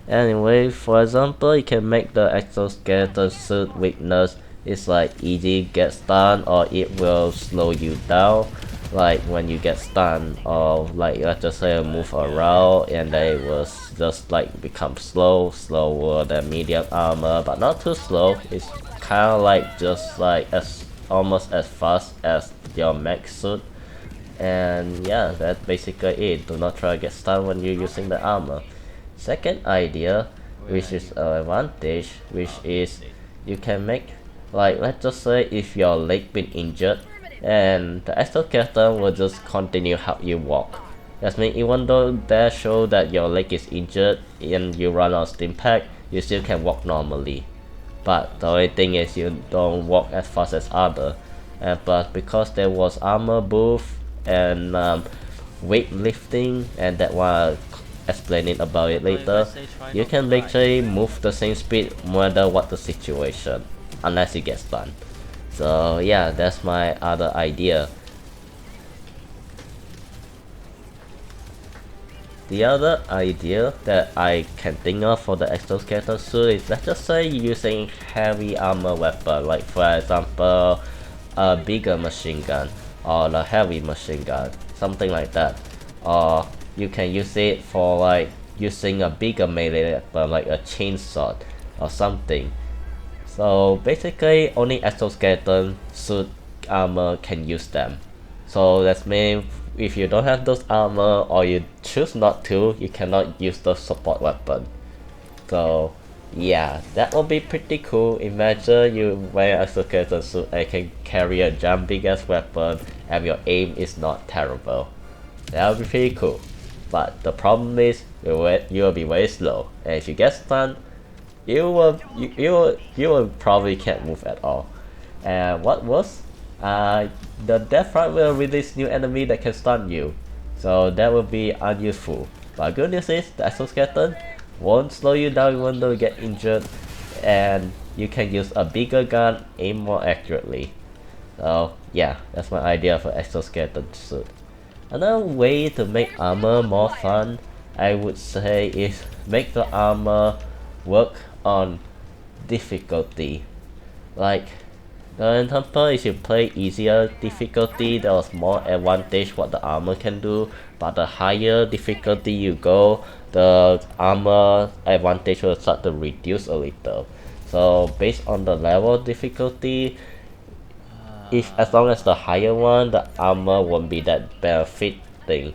Anyway, for example, you can make the exoskeleton suit weakness is like easy get stunned, or it will slow you down, like when you get stunned, or like let's just say move around and they will just like become slower than medium armor, but not too slow. It's kind of like just like almost as fast as your max suit. And yeah, that's basically it. Do not try to get stunned when you're using the armor. Second idea, which is an advantage, which is you can make, like, let's just say if your leg been injured, and the exoskeleton will just continue how you walk. That means even though they show that your leg is injured and you run on stim pack, you still can walk normally. But the only thing is you don't walk as fast as other. And plus because there was armor booth and weightlifting, and that one I'll explain it about it later, you can literally move the same speed no matter what the situation, unless you get stunned. So yeah, that's my other idea. The other idea that I can think of for the exoskeleton suit is, let's just say using heavy armor weapon, like for example a bigger machine gun or a heavy machine gun, something like that. Or you can use it for like using a bigger melee weapon like a chainsaw or something. So basically only exoskeleton suit armor can use them. So that means if you don't have those armor or you choose not to, you cannot use the support weapon. So yeah, that will be pretty cool. Imagine you wear a exoskeleton suit and can carry a jump big ass weapon and your aim is not terrible. That would be pretty cool. But the problem is you will be very slow, and if you get stunned, you will probably can't move at all. And what worse, the death run will release new enemy that can stun you, so that will be unuseful. But good news is the exoskeleton won't slow you down even though you get injured, and you can use a bigger gun, aim more accurately. So yeah, that's my idea for exoskeleton suit. Another way to make armor more fun, I would say, is make the armor work on difficulty. Like, the example is you play easier difficulty, there was more advantage what the armor can do, but the higher difficulty you go, the armor advantage will start to reduce a little. So based on the level of difficulty, if as long as the higher one, the armor won't be that benefiting,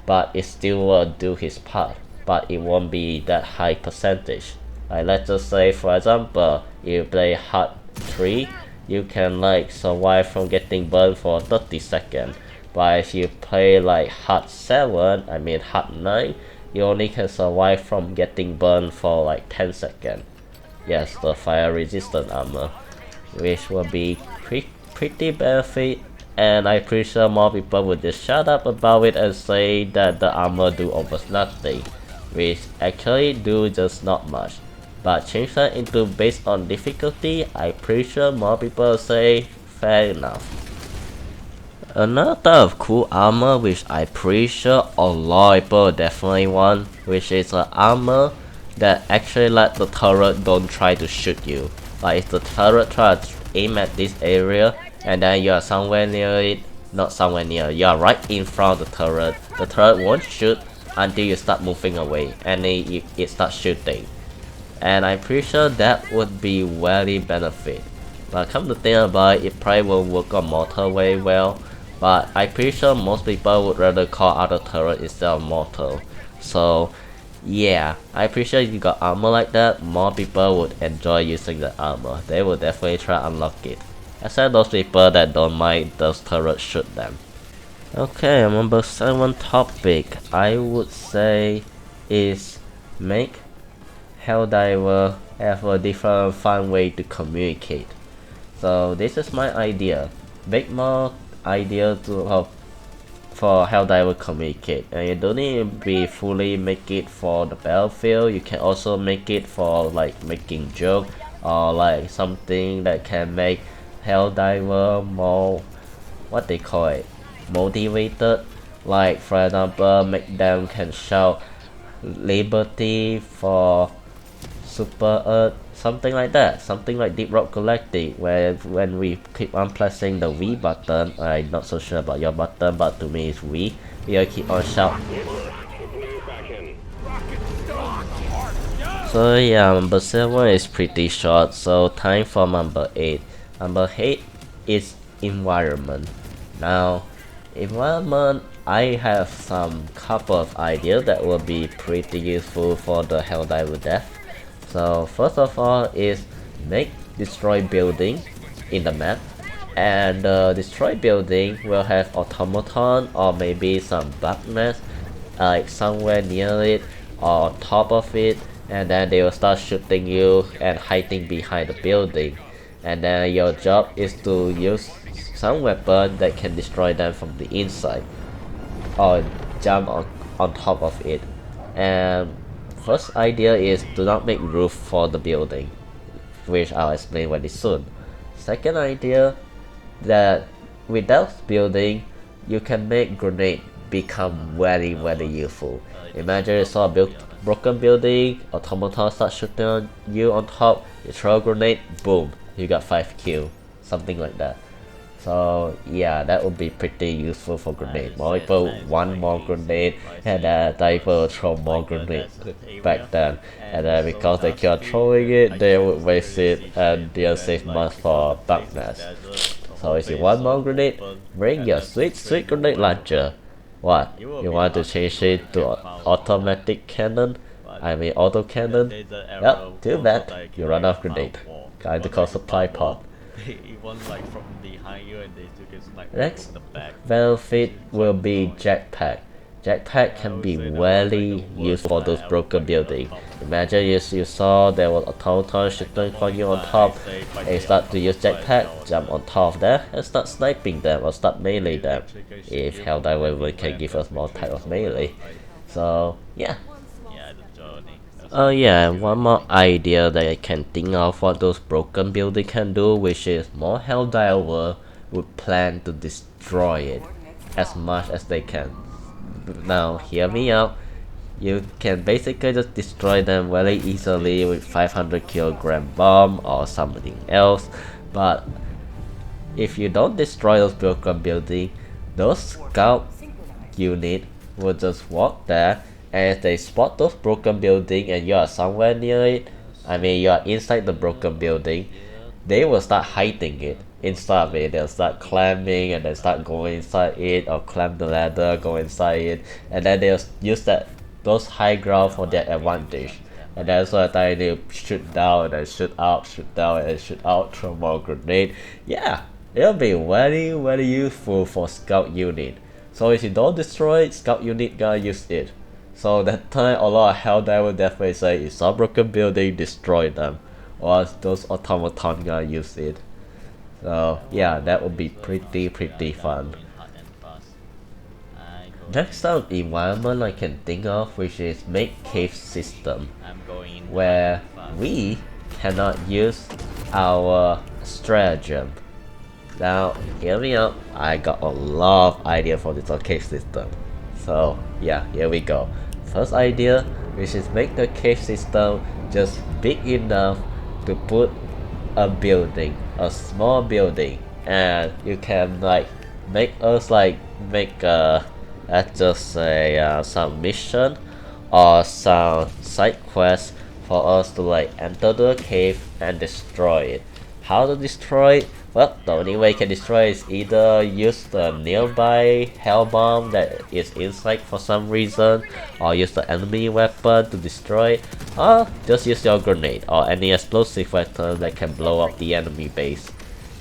but it still will do his part, but it won't be that high percentage. Like, let's just say for example, if you play hard 3, you can like survive from getting burned for 30 seconds, but if you play like hard 7, I mean hard 9, you only can survive from getting burned for like 10 seconds. Yes, the fire resistant armor, which will be pretty benefit, and I'm pretty sure more people would just shut up about it and say that the armor do almost nothing, which actually do just not much. But change that into based on difficulty, I'm pretty sure more people say fair enough. Another type of cool armor which I'm pretty sure a lot of people definitely want, which is an armor that actually let the turret don't try to shoot you. Like if the turret tries to aim at this area and then you are somewhere near it, not somewhere near, you are right in front of the turret won't shoot until you start moving away and then it starts shooting. And I'm pretty sure that would be very benefit. But come to think about it, it probably will work on mortar very well, but I'm pretty sure most people would rather call out a turret instead of mortar. So yeah, I'm pretty sure if you got armor like that, more people would enjoy using the armor. They will definitely try to unlock it, except those people that don't mind those turrets shoot them. Okay, number 7 topic I would say is make Helldiver have a different fun way to communicate. So this is my idea. Make more idea to for Helldiver communicate, and you don't need to be fully make it for the battlefield. You can also make it for like making joke or like something that can make Helldiver more, what they call it, motivated. Like for example, make them can shout liberty for Super Earth, something like that, something like Deep Rock Galactic, where when we keep on pressing the V button, I'm not so sure about your button, but to me it's V, we'll keep on shout. So yeah, number 7 is pretty short, so time for number 8. Number 8 is environment. Now, environment, I have some couple of ideas that will be pretty useful for the Helldiver death. So first of all is make destroy building in the map, and the destroy building will have automaton or maybe some black mass like somewhere near it or on top of it, and then they will start shooting you and hiding behind the building, and then your job is to use some weapon that can destroy them from the inside or jump on top of it. And first idea is do not make roof for the building, which I'll explain very soon. Second idea, that without building you can make grenade become very useful. Imagine you saw a broken building, automaton start shooting on you on top, you throw a grenade, boom, you got 5 kills, something like that. So yeah, that would be pretty useful for grenade. More people want more grenade, and people will throw more grenade back then. And then because they keep on throwing it, they would waste it and they'll save much for darkness. So if you want more grenade, bring your sweet grenade launcher. What? You want to change it to automatic cannon? I mean auto cannon? Yep, too bad. You run out of grenade. Time to call supply pod. Next benefit will be jetpack. Jetpack can be very useful for those broken buildings. Imagine you saw there was a automaton shooting on you on top, and you start to use jetpack, jump on top of them, and start sniping them or start melee them. If Helldivers can give us more type of melee. So yeah. Oh yeah, and one more idea that I can think of what those broken buildings can do, which is more Helldivers would plan to destroy it as much as they can. Now hear me out, you can basically just destroy them very easily with 500 kilogram bomb or something else, but if you don't destroy those broken buildings, those scout unit will just walk there, and if they spot those broken building and you are somewhere near it, I mean you are inside the broken building, they will start hiding it inside of it. They'll start climbing and then start going inside it, or climb the ladder, go inside it, and then they'll use those high ground for their advantage. And that's why they shoot down and then shoot out, shoot down and then shoot out, throw more grenade. Yeah, it'll be very useful for scout unit. So if you don't destroy it, scout unit gonna use it. So that time a lot of Helldivers will definitely say if some broken building, destroy them, or those automaton gonna use it. So yeah, that would be pretty fun. Next up, environment I can think of, which is make cave system, where we cannot use our stratagem. Now hear me out, I got a lot of idea for this cave system. So yeah, here we go. First idea, which is make the cave system just big enough to put a building, a small building, and you can like make us like make let's just say some mission or some side quest for us to like enter the cave and destroy it. How to destroy it? Well, the only way you can destroy is either use the nearby hell bomb that is inside for some reason, or use the enemy weapon to destroy it, or just use your grenade or any explosive weapon that can blow up the enemy base.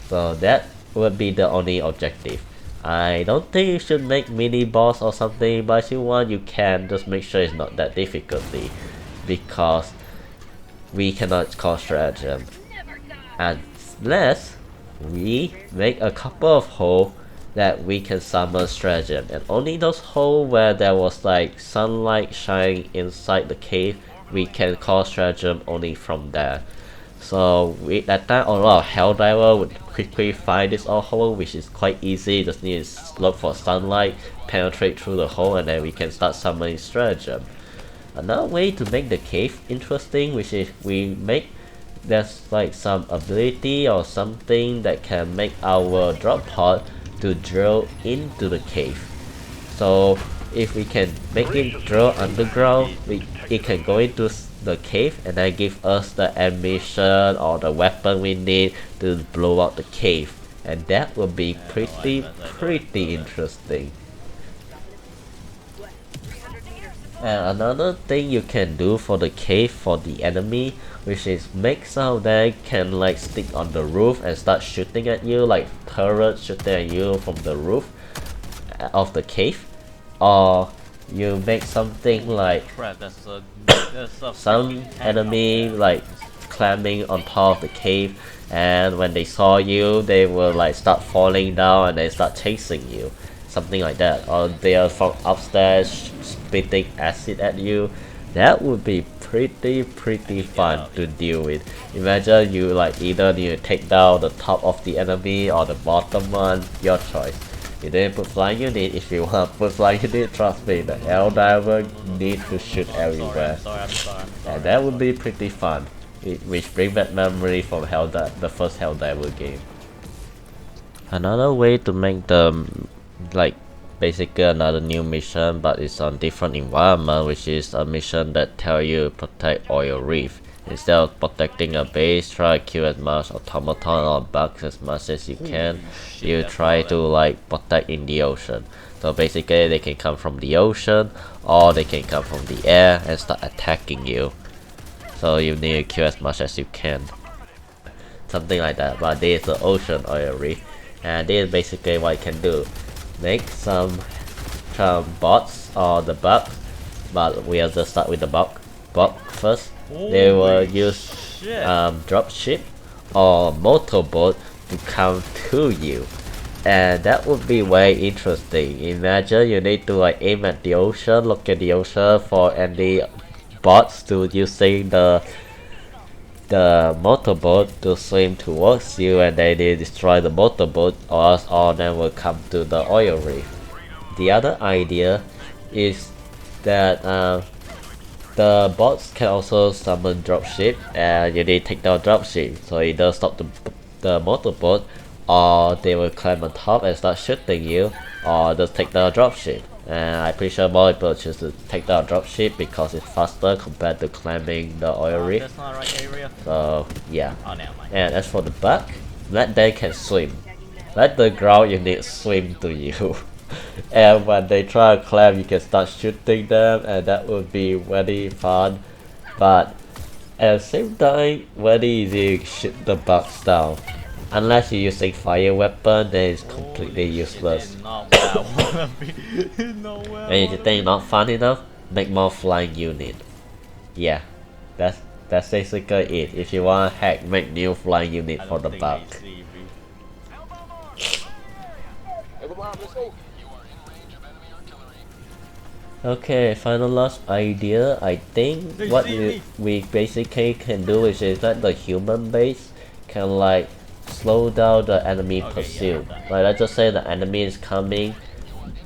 So that would be the only objective. I don't think you should make mini boss or something, but if you want you can, just make sure it's not that difficulty, because we cannot call stratagem unless we make a couple of holes that we can summon stratagem, and only those holes where there was like sunlight shining inside the cave, we can call stratagem only from there. So that time a lot of Helldivers would quickly find this hole, which is quite easy. Just need to look for sunlight, penetrate through the hole, and then we can start summoning stratagem. Another way to make the cave interesting, which is we make there's like some ability or something that can make our drop pod to drill into the cave. So if we can make it drill underground, it can go into the cave and then give us the ammunition or the weapon we need to blow out the cave, and that will be pretty interesting. And another thing you can do for the cave for the enemy, which is make some of them can like stick on the roof and start shooting at you, like turrets shooting at you from the roof of the cave, or you make something like some enemy like climbing on top of the cave, and when they saw you they will like start falling down and they start chasing you, something like that, or they are from upstairs spitting acid at you. That would be pretty fun to deal with. Imagine you like either need to take down the top of the enemy or the bottom one, your choice. You didn't put flying unit. If you want to put flying unit, trust me, the Helldiver need to shoot everywhere. I'm sorry. And that would be pretty fun. Which bring back memory from the first Helldiver game. Another way to make the like basically another new mission, but it's on different environment, which is a mission that tell you protect oil reef. Instead of protecting a base, try to kill as much automaton or bugs as much as you can. You try to like protect in the ocean. So basically they can come from the ocean or they can come from the air and start attacking you. So you need to kill as much as you can. Something like that, but this is the ocean oil reef. And this is basically what you can do. Make some bots or the bug, but we have to start with the bug first. They will use dropship or motorboat to come to you, and that would be very interesting. Imagine you need to like aim at the ocean, look at the ocean for any bots to using the motorboat to swim towards you, and then they destroy the motorboat, or else all of them will come to the oil reef. The other idea is that the bots can also summon dropship, and you need to take down dropship. So either stop the motorboat, or they will climb on top and start shooting you, or just take down dropship. And I'm pretty sure more people choose to take down dropship because it's faster compared to climbing the oil reef. That's not the right area. So yeah. Oh, never mind. And as for the bug, let them can swim. Let the ground unit swim to you. And when they try to climb, you can start shooting them, and that would be very fun. But at the same time, very easy to shoot the bugs down. Unless you're using fire weapon, then it's completely useless. Not where I wanna be. Nowhere. And if you think not fun enough, make more flying unit. Yeah, that's basically it. If you want to hack, make new flying unit for the bug. Okay, final last idea. I think what we basically can do is that the human base can like slow down the enemy pursuit. Like let's just say the enemy is coming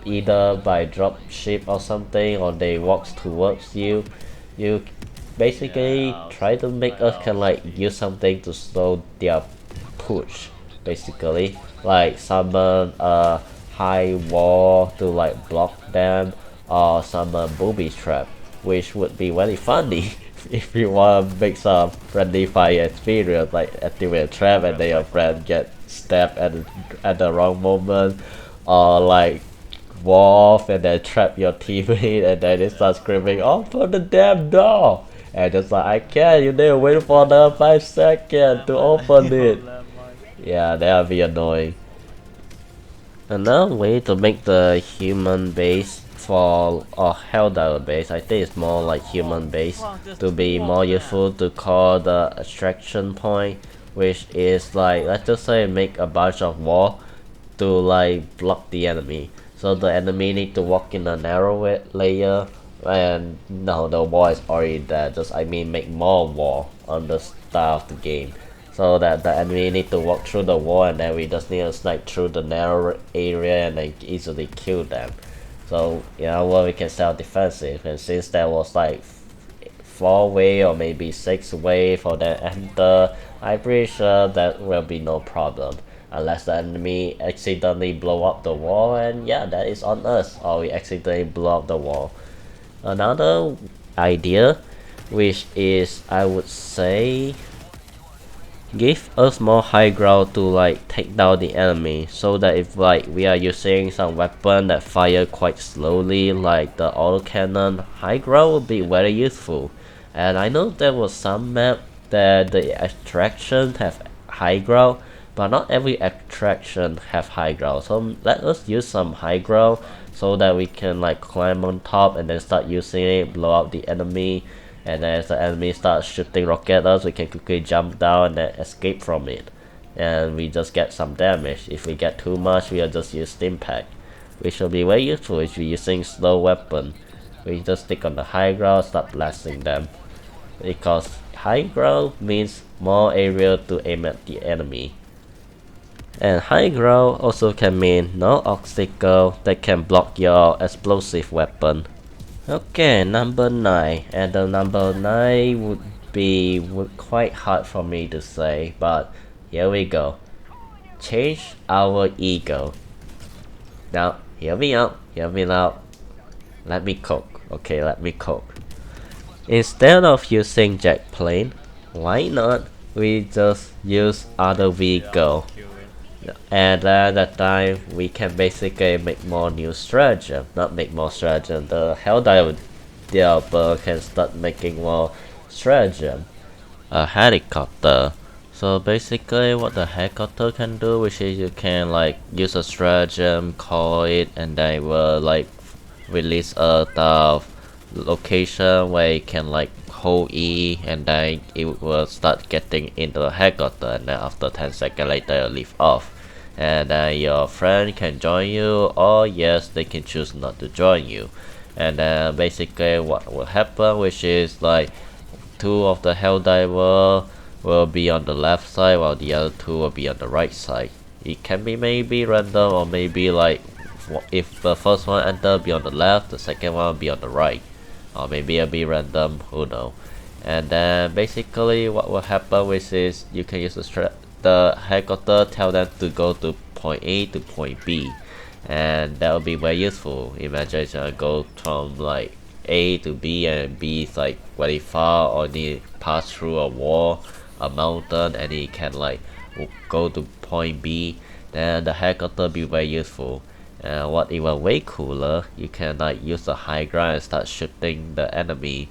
either by drop ship or something, or they walk towards you. You basically try to make us can like use something to slow their push. Basically, like summon a high wall to like block them, or summon booby trap, which would be very funny. If you want to make some friendly fire experience, like activate a trap and then your friend get stabbed at the wrong moment, or like wall and then trap your teammate and then they start screaming, "Open the damn door!" And just like, "I can't, you need to wait for another 5 seconds to open it." Yeah, that would be annoying. Another way to make the human base for a Helldiver base, I think it's more like human base, to be more useful to call the extraction point, which is like, let's just say make a bunch of wall to like block the enemy. So the enemy need to walk in a narrow layer, and no, the wall is already there, just I mean make more wall on the start of the game. So that the enemy need to walk through the wall, and then we just need to snipe through the narrow area and then easily kill them. So yeah, well, we can start defensive, and since there was like 4 way or maybe 6 way for them enter, I'm pretty sure that will be no problem. Unless the enemy accidentally blow up the wall, and yeah, that is on us, or we accidentally blow up the wall. Another idea, which is I would say give us more high ground to like take down the enemy, so that if like we are using some weapon that fire quite slowly like the autocannon, high ground will be very useful. And I know there was some map that the attraction have high ground, but not every attraction have high ground, so let us use some high ground so that we can like climb on top and then start using it, blow up the enemy, and then as the enemy starts shooting rocket at us, we can quickly jump down and then escape from it, and we just get some damage. If we get too much, we'll just use steam pack, which will be very useful if we're using slow weapon. We just stick on the high ground, start blasting them, because high ground means more area to aim at the enemy. And high ground also can mean no obstacle that can block your explosive weapon. Okay, number 9, and the number 9 would be quite hard for me to say, but here we go. Change our eagle. Now, hear me out, let me cook, okay, let me cook. Instead of using jet plane, why not we just use other vehicle? And at that time, we can basically make more new stratagem. Not make more stratagem, the Helldiver developer can start making more stratagem. A helicopter. So basically what the helicopter can do, which is you can like use a stratagem, call it, and then it will like release a location where you can like hold E, and then it will start getting into the helicopter, and then after 10 seconds later it'll leave off, and then your friend can join you, or yes, they can choose not to join you. And then basically what will happen, which is like 2 of the Helldiver will be on the left side while the other 2 will be on the right side. It can be maybe random, or maybe like if the first one enter be on the left, the second one be on the right, or maybe it'll be random, who knows. And then basically what will happen, which is you can use the helicopter, tell them to go to point A to point B, and that will be very useful. Imagine you go from like A to B, and B is like very far, or need pass through a wall, a mountain, and it can like go to point B, then the helicopter be very useful. And what even way cooler, you can like use the high ground and start shooting the enemy.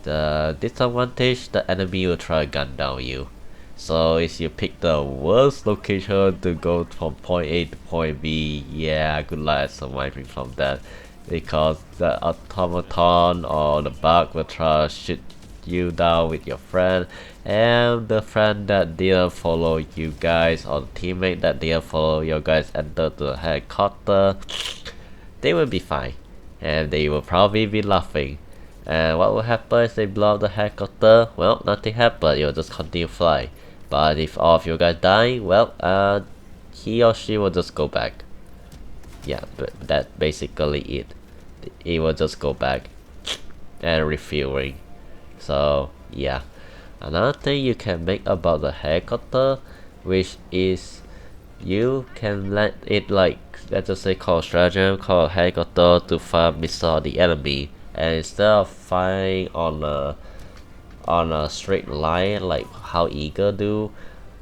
The disadvantage, the enemy will try to gun down you. So if you pick the worst location to go from point A to point B, yeah, good luck at surviving from that. Because the automaton or the bug will try to shoot you down with your friend, and the friend that didn't follow you guys, or the teammate that didn't follow you guys enter the helicopter, they will be fine, and they will probably be laughing. And what will happen if they blow up the helicopter? Well, nothing happened, you'll just continue fly. But if all of you guys die, well, he or she will just go back. Yeah, but that's basically it. It will just go back and refueling. So yeah, another thing you can make about the helicopter, which is you can let it like, let's just say call stratagem, call a helicopter to fire missile the enemy, and instead of firing on a straight line like how eagle do,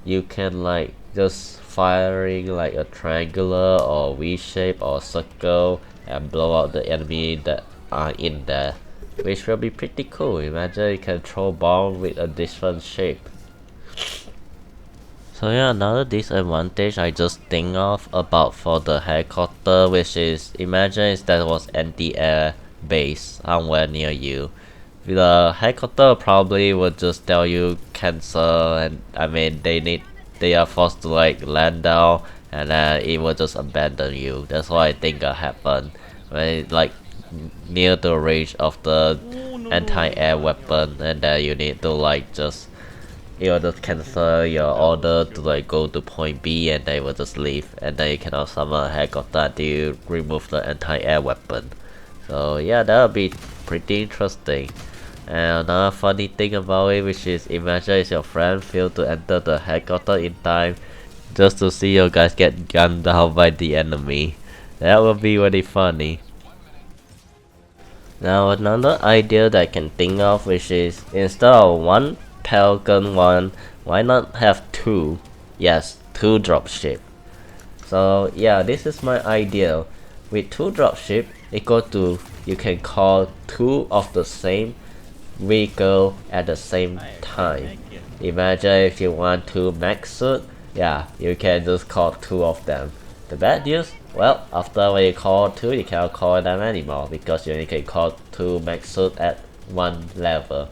you can like just firing like a triangular or V shape or circle and blow out the enemy that are in there, which will be pretty cool. Imagine you can throw bomb with a different shape. So yeah, another disadvantage I just think of about for the helicopter, which is, imagine if there was anti-air base somewhere near you. The helicopter probably would just tell you cancel, and I mean they are forced to like land down, and then it will just abandon you. That's what I think happened when it like near the range of the anti-air weapon, and then you need to like just, it will just cancel your order to like go to point B, and they will just leave, and then you cannot summon a helicopter until you remove the anti-air weapon. So yeah, that would be pretty interesting. And another funny thing about it, which is, imagine if your friend failed to enter the helicopter in time just to see you guys get gunned down by the enemy. That would be really funny. Now another idea that I can think of, which is instead of one Pelican one Why not have two? Yes, two dropship. So yeah, this is my idea. With two dropship equal to you can call two of the same vehicle at the same time. Imagine if you want two mech suit, yeah, you can just call two of them. The bad news, well, after when you call two, you cannot call them anymore because you only can call two mech suit at one level.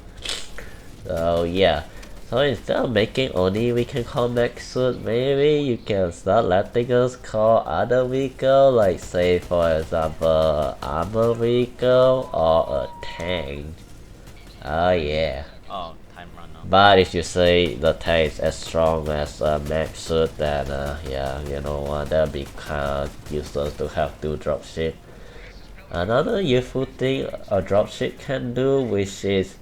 So yeah, so instead of making only we can call mech suit, maybe you can start letting us call other vehicle, like say for example armor vehicle or a tank. Oh yeah. Oh, time run out. But if you say the tank is as strong as a mech suit, then yeah, you know what, that'd be kinda useless to have two dropship. Another useful thing a dropship can do, which is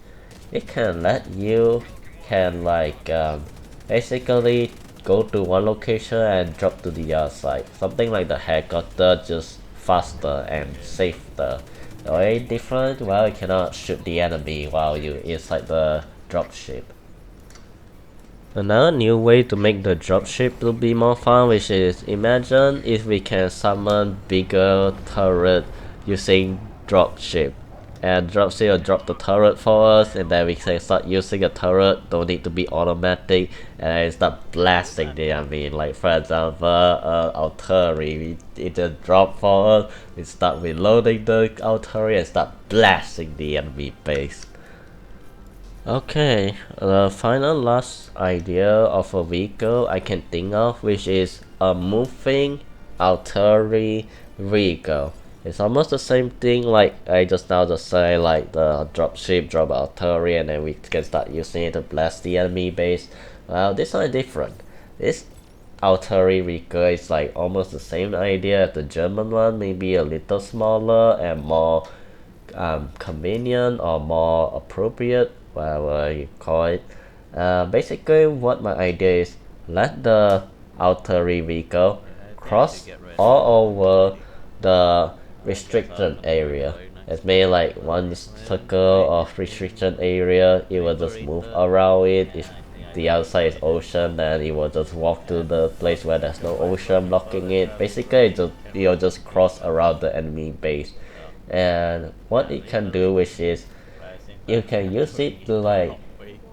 it can let you can like basically go to one location and drop to the other side. Something like the helicopter, just faster and safer. The only difference, well, you cannot shoot the enemy while you're inside the dropship. Another new way to make the dropship to be more fun, which is imagine if we can summon bigger turret using dropship. And dropship will drop the turret for us, and then we can start using a turret, don't need to be automatic, and then start blasting the enemy. Like for example, artillery, it just drop for us, we start reloading the artillery and start blasting the enemy base. Okay, the final last idea of a vehicle I can think of, which is a moving artillery vehicle. It's almost the same thing like I just now just say, like the dropship drop artillery and then we can start using it to blast the enemy base. Well, this one is different. This artillery vehicle is like almost the same idea as the German one, maybe a little smaller and more convenient or more appropriate, whatever you call it. Basically what my idea is, let the artillery vehicle cross all over the restriction area. It's made like one circle of restriction area, it will just move around it. If the outside is ocean, then it will just walk to the place where there's no ocean blocking it. Basically it'll just cross around the enemy base. And what it can do, which is you can use it to like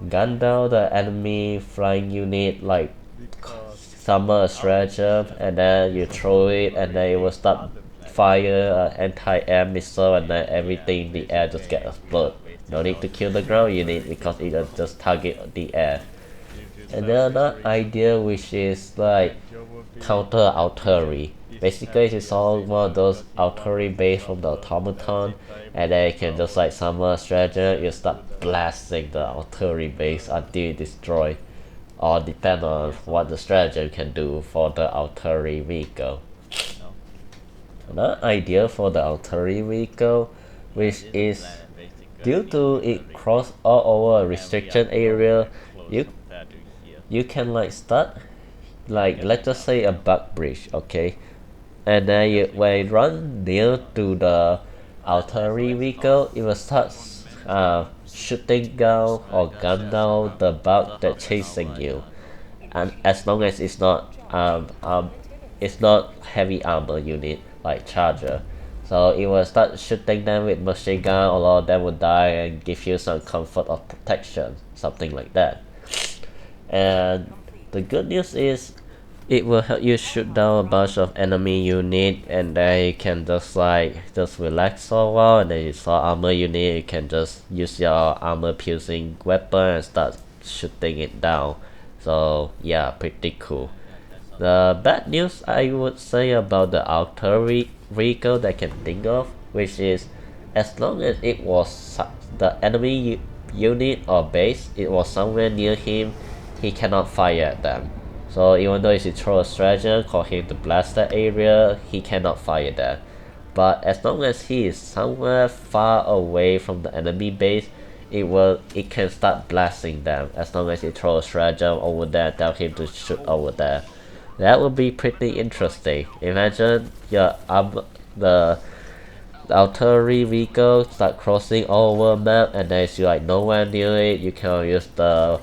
gun down the enemy flying unit, like summon a stratagem and then you throw it and then it will start fire anti-air missile and then everything in the air just get explode. No need to kill the ground unit because it will just target the air. And then another idea, which is like counter artillery. Basically it's all one of those artillery base from the automaton, and then you can just like summon a stratagem, you start blasting the artillery base until you destroy, or depend on what the stratagem can do for the artillery vehicle. Another idea for the artillery vehicle, which is due to it cross all over a restriction area, you can like start, like let's just say a bug bridge, okay, and then when you run near to the artillery vehicle, it will start shooting down or gun down the bug that's chasing you, and as long as it's not heavy armor unit like charger, so it will start shooting them with machine gun. A lot of them will die and give you some comfort of protection, something like that. And the good news is it will help you shoot down a bunch of enemy unit, and then you can just relax for a while, and then you saw armor unit, you can just use your armor piercing weapon and start shooting it down. So yeah, pretty cool. The bad news I would say about the artillery vehicle that I can think of, which is as long as it was the enemy unit or base, it was somewhere near him, he cannot fire at them. So even though if you throw a stratagem, call him to blast that area, he cannot fire there. But as long as he is somewhere far away from the enemy base, it can start blasting them. As long as you throw a stratagem over there, tell him to shoot over there. That would be pretty interesting. Imagine the artillery vehicle start crossing all over a map, and then if you're like nowhere near it, you can use the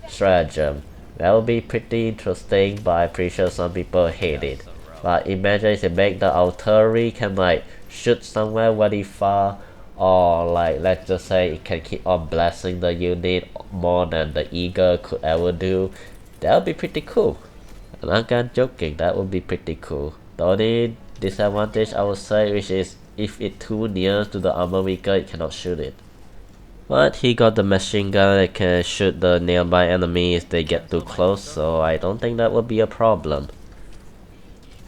stratagem. That would be pretty interesting, but I'm pretty sure some people hate it. But imagine if you make the artillery can like shoot somewhere very far, or like let's just say it can keep on blasting the unit more than the eagle could ever do. That would be pretty cool. And I'm not joking, that would be pretty cool. The only disadvantage I would say, which is if it's too near to the armor vehicle, it cannot shoot it. But he got the machine gun that can shoot the nearby enemy if they get too close, so I don't think that would be a problem.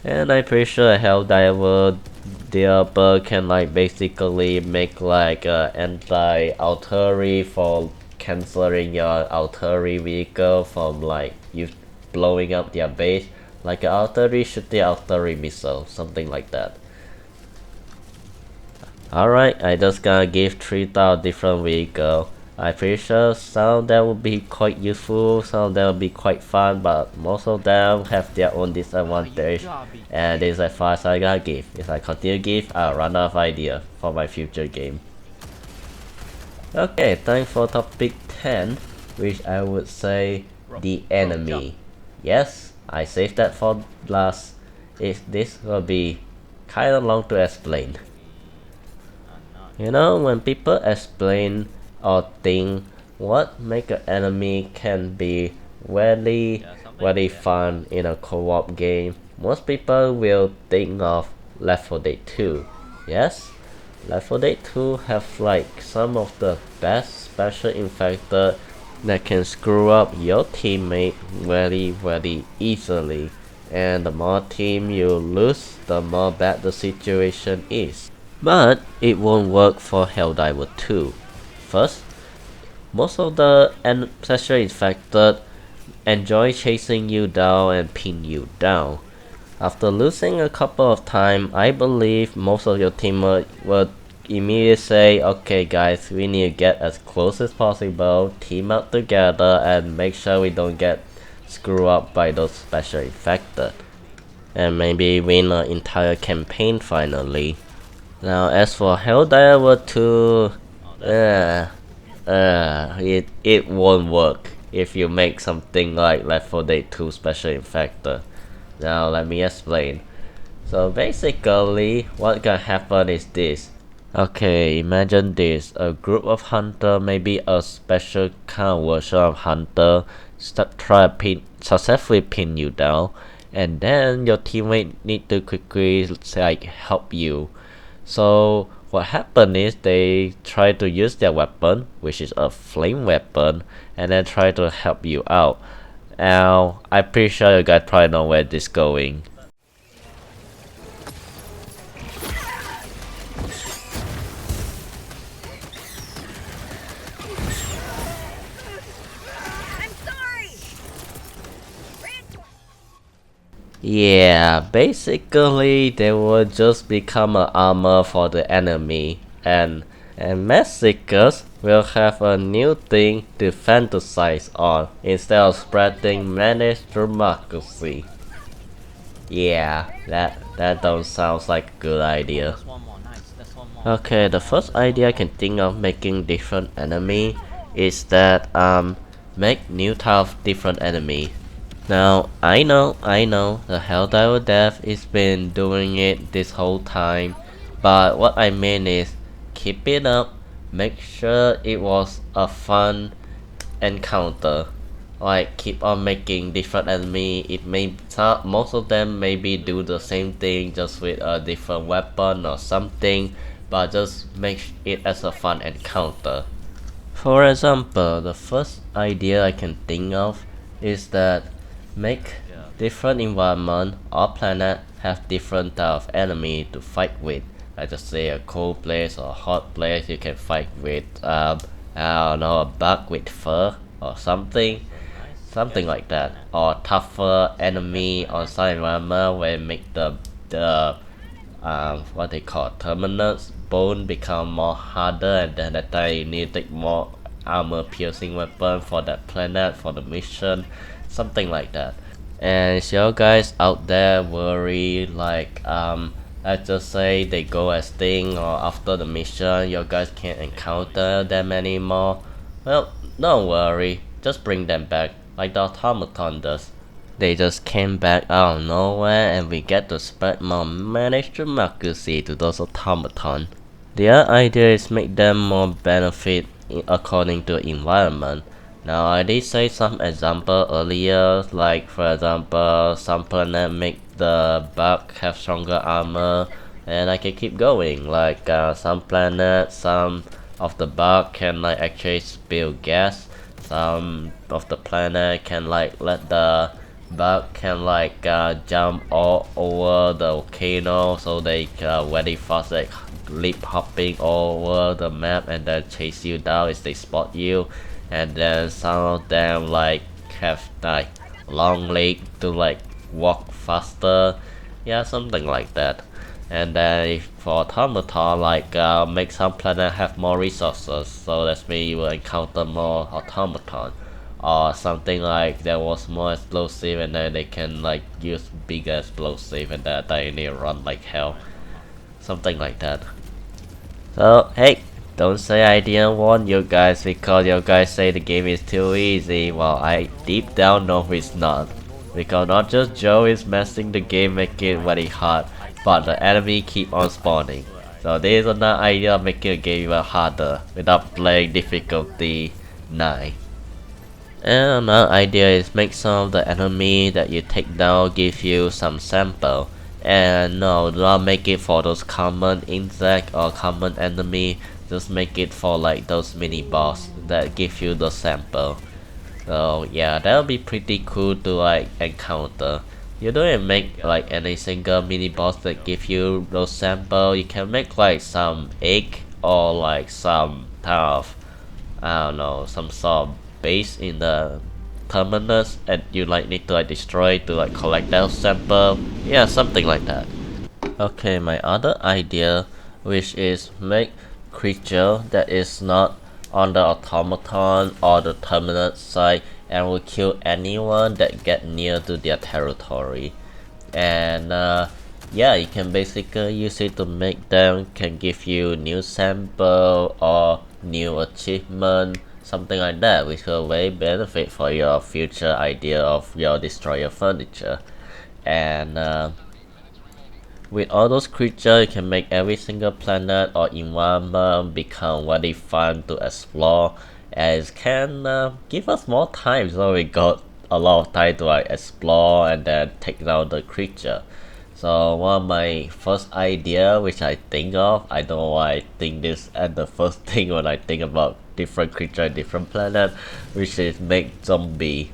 And I'm pretty sure a Helldiver developer can like basically make like a anti-artillery for cancelling your artillery vehicle from like you blowing up their base, like an artillery shoot the artillery missile, something like that. Alright, I just gonna give 3,000 different vehicles. I'm pretty sure some of them will be quite useful, some of them will be quite fun, but most of them have their own disadvantage. And this is as far as I gotta give. If I continue to give, I'll run out of ideas for my future game. Okay, time for topic 10, which I would say the enemy. Yes, I saved that for last. This will be kinda long to explain. You know, when people explain or think what make an enemy can be very fun in a co-op game, most people will think of Left 4 Dead 2. Yes, Left 4 Dead 2 have like some of the best special infected that can screw up your teammate very easily, and the more team you lose, the more bad the situation is. But it won't work for Helldivers 2. First, most of the special infected enjoy chasing you down and pin you down. After losing a couple of times, I believe most of your teammates will immediately say, okay guys, we need to get as close as possible, team up together and make sure we don't get screwed up by those special infected. And maybe win an entire campaign finally. Now as for Helldivers 2, it won't work if you make something like Left 4 Dead 2 Special Infected. Now let me explain. So basically what can happen is this. Okay, imagine this, a group of hunter, maybe a special kind of version of hunter, try to successfully pin you down, and then your teammate need to quickly like help you. So what happened is they try to use their weapon, which is a flame weapon, and then try to help you out. Now I'm pretty sure you guys probably know where this is going. Yeah, basically they will just become an armor for the enemy, and massacres will have a new thing to fantasize on instead of spreading managed democracy. Yeah, that don't sound like a good idea. Okay, the first idea I can think of making different enemy is that make new type of different enemy. Now, I know, the Helldiver dev has been doing it this whole time, but what I mean is, keep it up, make sure it was a fun encounter. Like, keep on making different enemy, most of them maybe do the same thing just with a different weapon or something, but just make it as a fun encounter. For example, the first idea I can think of is that make different environment or planet have different type of enemy to fight with. Like just say a cold place or a hot place, you can fight with I don't know, a bug with fur or something like that, or tougher enemy on some environment where make the what they call terminus bone become more harder, and then that time you need to take more armor piercing weapon for that planet for the mission, something like that. And if you guys out there worry like let's just say they go extinct or after the mission you guys can't encounter them anymore, well, don't worry, just bring them back. like the automaton does. They just came back out of nowhere and we get to spread more managed democracy to those automaton. The other idea is make them more benefit according to environment. Now I did say some example earlier, like for example some planet make the bug have stronger armor, and I can keep going, like some planets, some of the bug can like actually spill gas, some of the planet can like let the bug can like jump all over the volcano, so they very fast like leap hopping all over the map and then chase you down if they spot you. And then some of them like have like long leg to like walk faster, yeah, something like that. And then if for automaton, like make some planet have more resources, so that means you will encounter more automaton, or something like there was more explosive and then they can like use bigger explosive and then they need to run like hell, something like that. So hey, don't say I didn't warn you guys because you guys say the game is too easy. Well, I deep down know it's not. Because not just Joe is messing the game making it very hard, but the enemy keep on spawning. So this is another idea of making a game even harder without playing difficulty 9. And another idea is make some of the enemy that you take down give you some sample. And no, do not make it for those common insect or common enemy, just make it for like those mini boss that give you the sample. So yeah, that'll be pretty cool to like encounter. You don't even make like any single mini boss that give you those sample. You can make like some egg or like some kind of, I don't know, some sort of base in the terminus, and you like need to like destroy to like collect that sample. Yeah, something like that. Okay, my other idea, which is make creature that is not on the automaton or the terminus side and will kill anyone that get near to their territory. And yeah, you can basically use it to make them can give you new sample or new achievement, something like that, which will very benefit for your future idea of your destroyer furniture. And with all those creatures, you can make every single planet or environment become very fun to explore, and it can give us more time, so we got a lot of time to like explore and then take down the creature. So one of my first idea which I think of, I don't know why I think this and the first thing when I think about different creature, different planet, which is make zombie.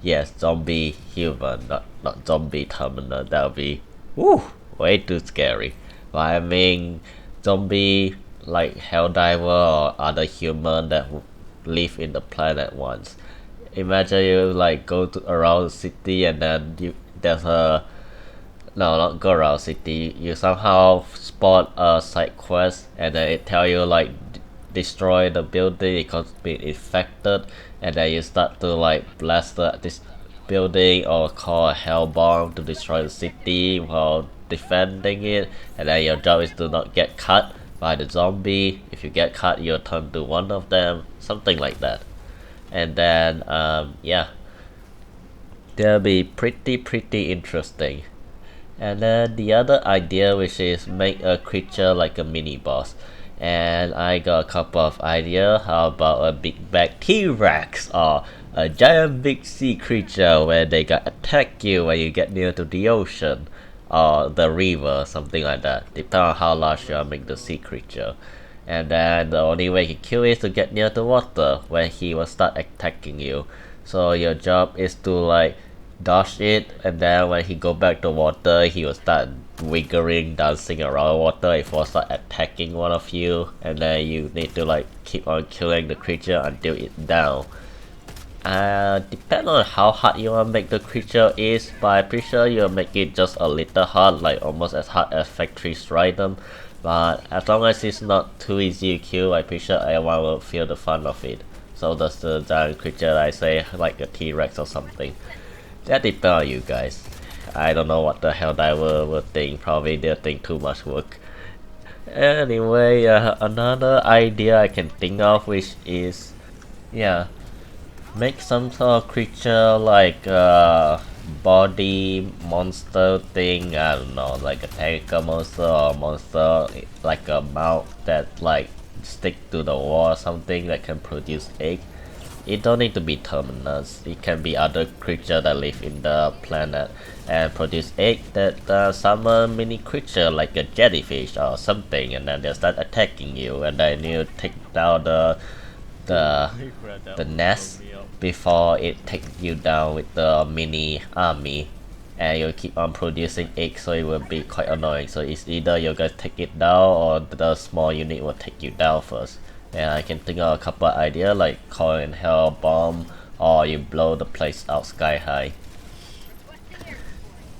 Yes, zombie human, not zombie terminal. That would be way too scary. But I mean zombie like Helldiver or other human that live in the planet once. Imagine you like go to around the city and then there's a no, not go around city. You somehow spot a side quest and then it tell you like destroy the building because it's been infected, and then you start to like blast this building or call a hell bomb to destroy the city while defending it, and then your job is to not get cut by the zombie. If you get cut, you'll turn to one of them, something like that. And then yeah, that'll be pretty interesting. And then the other idea, which is make a creature like a mini boss. And I got a couple of ideas. How about a big bad T-Rex or a giant big sea creature where they can attack you when you get near to the ocean or the river, something like that. Depending on how large you make the sea creature. And then the only way he kill is to get near the water where he will start attacking you. So your job is to like dodge it, and then when he go back to water, he will start wiggling, dancing around water. It will start attacking one of you, and then you need to like keep on killing the creature until it's down. Depend on how hard you want to make the creature is, but I'm pretty sure you'll make it just a little hard, like almost as hard as Factory Strike them. But as long as it's not too easy to kill, I'm pretty sure everyone will feel the fun of it. So that's the giant creature I say, like a T-Rex or something. That depends on you guys. I don't know what the Helldiver will think. Probably they'll think too much work. Anyway, another idea I can think of, which is, yeah, make some sort of creature like body monster thing, I don't know, like a tentacle monster or monster like a mouth that like stick to the wall or something that can produce egg. It don't need to be terminus, it can be other creature that live in the planet and produce egg that summon mini creature like a jellyfish or something, and then they start attacking you, and then you take down the nest before it take you down with the mini army, and you keep on producing eggs, so it will be quite annoying. So it's either you're gonna take it down or the small unit will take you down first. And I can think of a couple of ideas like coin hell bomb, or you blow the place out sky high.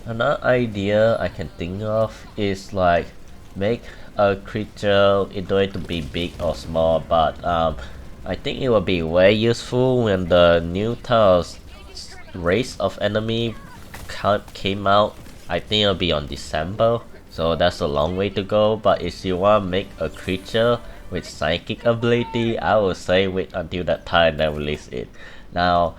Another idea I can think of is like make a creature, it don't need to be big or small, but I think it will be very useful when the new tiles race of enemy came out. I think it'll be on December, so that's a long way to go, but if you want to make a creature with psychic ability, I would say wait until that time then release it. Now,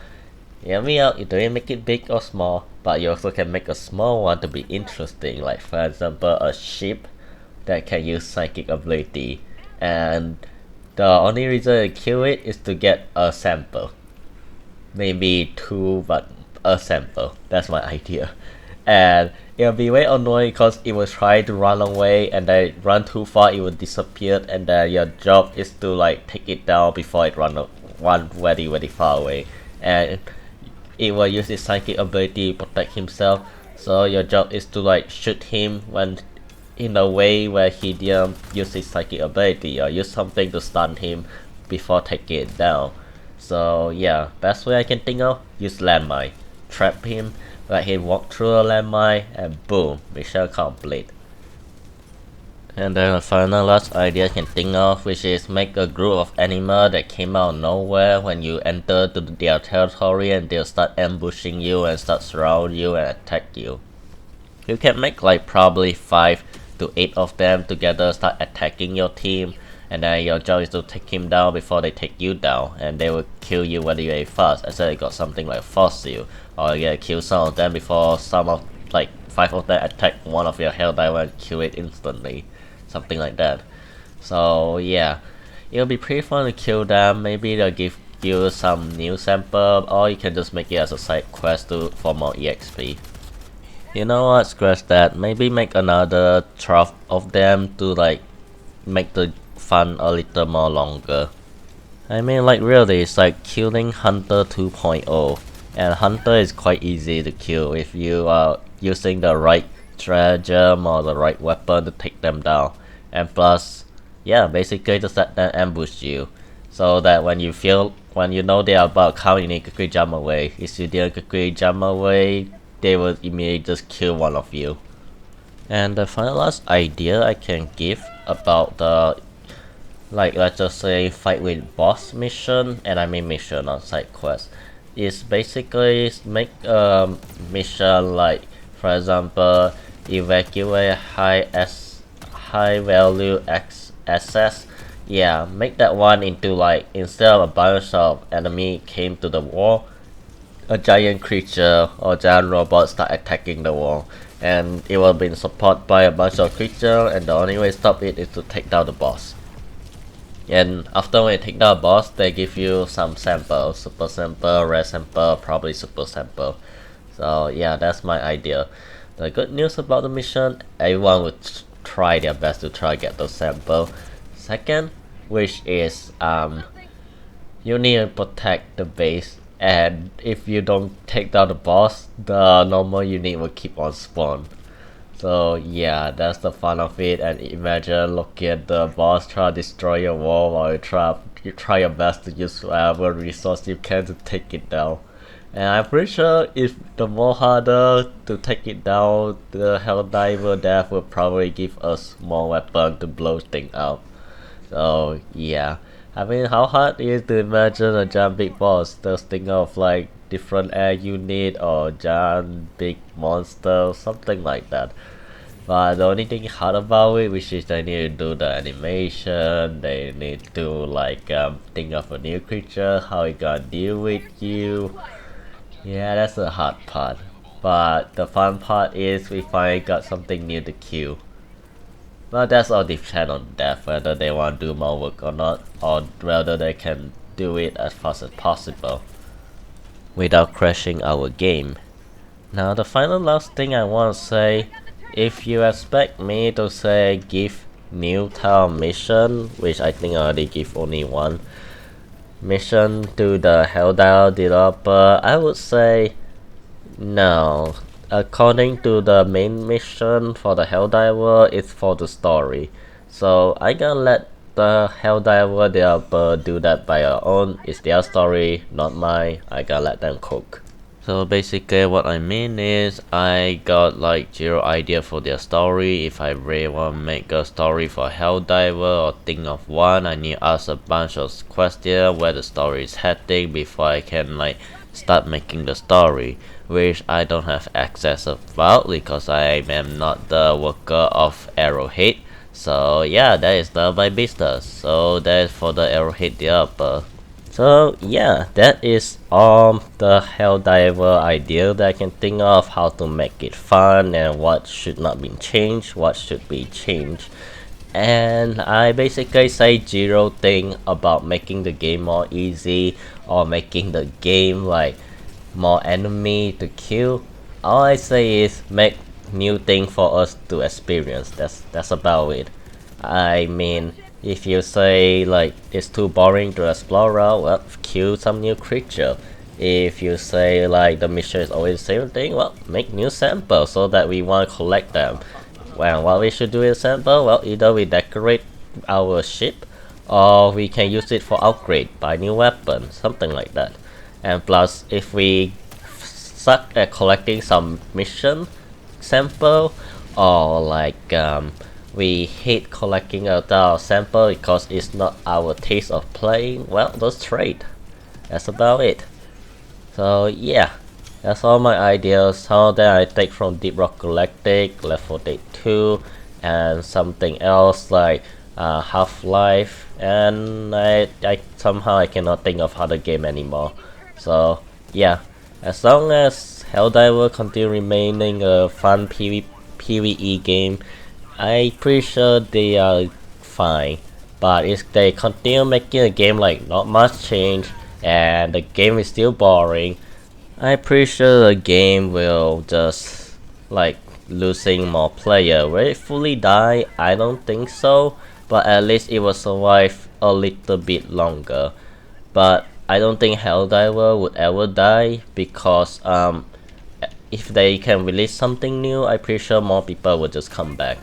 hear me out, you don't make it big or small, but you also can make a small one to be interesting, like for example a ship that can use psychic ability, and the only reason to kill it is to get a sample. Maybe two, but a sample. That's my idea. And it'll be very annoying because it will try to run away, and then run too far it will disappear, and then your job is to like take it down before it run very far away. And it will use its psychic ability to protect himself, so your job is to like shoot him when in a way where he didn't use his psychic ability, or use something to stun him before taking it down. So yeah, best way I can think of, use landmine. Trap him, let him walk through a landmine, and boom, mission complete. And then a final last idea I can think of, which is make a group of animals that came out of nowhere when you enter to their territory, and they'll start ambushing you and start surround you and attack you. You can make like probably 5 to 8 of them together start attacking your team, and then your job is to take him down before they take you down, and they will kill you very very fast. I said you got something like fossil, or you gotta kill some of them before some of like 5 of them attack one of your Helldiver and kill it instantly, something like that. So yeah, it'll be pretty fun to kill them. Maybe they'll give you some new sample, or you can just make it as a side quest for more EXP. You know what, scratch that, maybe make another 12 of them to like make the fun a little more longer. I mean, like really, it's like killing Hunter 2.0, and Hunter is quite easy to kill if you are using the right stratagem or the right weapon to take them down. And plus, yeah, basically just let them ambush you, so that when you know they are about to come, you need to quickly jump away. If you didn't quickly jump away, they will immediately just kill one of you. And the final last idea I can give about the, like let's just say fight with boss mission, and I mean mission on side quest, is basically make a mission like for example evacuate high value access. Yeah, make that one into like, instead of a bunch of enemy came to the wall, a giant creature or giant robot start attacking the wall, and it will be supported by a bunch of creatures, and the only way to stop it is to take down the boss. And after when you take down the boss, they give you some samples, super sample, rare sample, probably super sample. So yeah, that's my idea. The good news about the mission, everyone would try their best to try get those samples. Second, which is you need to protect the base, and if you don't take down the boss, the normal unit will keep on spawn. So yeah, that's the fun of it. And imagine looking at the boss try to destroy your wall while you try your best to use whatever resource you can to take it down. And I'm pretty sure if the more harder to take it down, the Helldiver death will probably give us more weapon to blow things out. So yeah, I mean, how hard it is to imagine a giant big boss? Just think of like different air unit or giant big monster, something like that. But the only thing hard about it, which is they need to do the animation, they need to like think of a new creature, how it gonna deal with you. Yeah, that's the hard part. But the fun part is we finally got something new to kill. Well, that's all depends on that, whether they want to do more work or not, or whether they can do it as fast as possible without crashing our game. Now the final last thing I want to say, if you expect me to say give new town mission, which I think I already give only one mission to the Helldivers developer, I would say no. According to the main mission for the Helldiver, it's for the story. So I gonna let the Helldiver developer do that by their own. It's their story, not mine. I gonna let them cook. So basically what I mean is I got like zero idea for their story. If I really want to make a story for Helldiver or think of one, I need to ask a bunch of questions where the story is heading before I can like start making the story, which I don't have access about because I am not the worker of Arrowhead. So yeah, that is not my business. So that is for the Arrowhead developer. So yeah, that is all the Helldiver idea that I can think of, how to make it fun and what should not be changed, what should be changed. And I basically say zero thing about making the game more easy or making the game like more enemy to kill. All I say is make new thing for us to experience. That's about it. I mean, if you say like it's too boring to explore, well, kill some new creature. If you say like the mission is always the same thing, well, make new samples so that we want to collect them. Well, what we should do with sample, well, either we decorate our ship or we can use it for upgrade, buy new weapon, something like that. And plus, if we suck at collecting some mission sample or like we hate collecting a sample because it's not our taste of playing, well, just trade. That's about it. So yeah, that's all my ideas. Some of them I take from Deep Rock Galactic, Left 4 Dead 2, and something else like Half-Life, and I somehow I cannot think of other game anymore. So yeah, as long as Helldiver continue remaining a fun PvE game, I'm pretty sure they are fine. But if they continue making a game like not much change and the game is still boring, I'm pretty sure the game will just like losing more player. Will it fully die? I don't think so, but at least it will survive a little bit longer. But I don't think Helldiver would ever die because if they can release something new, I'm pretty sure more people will just come back.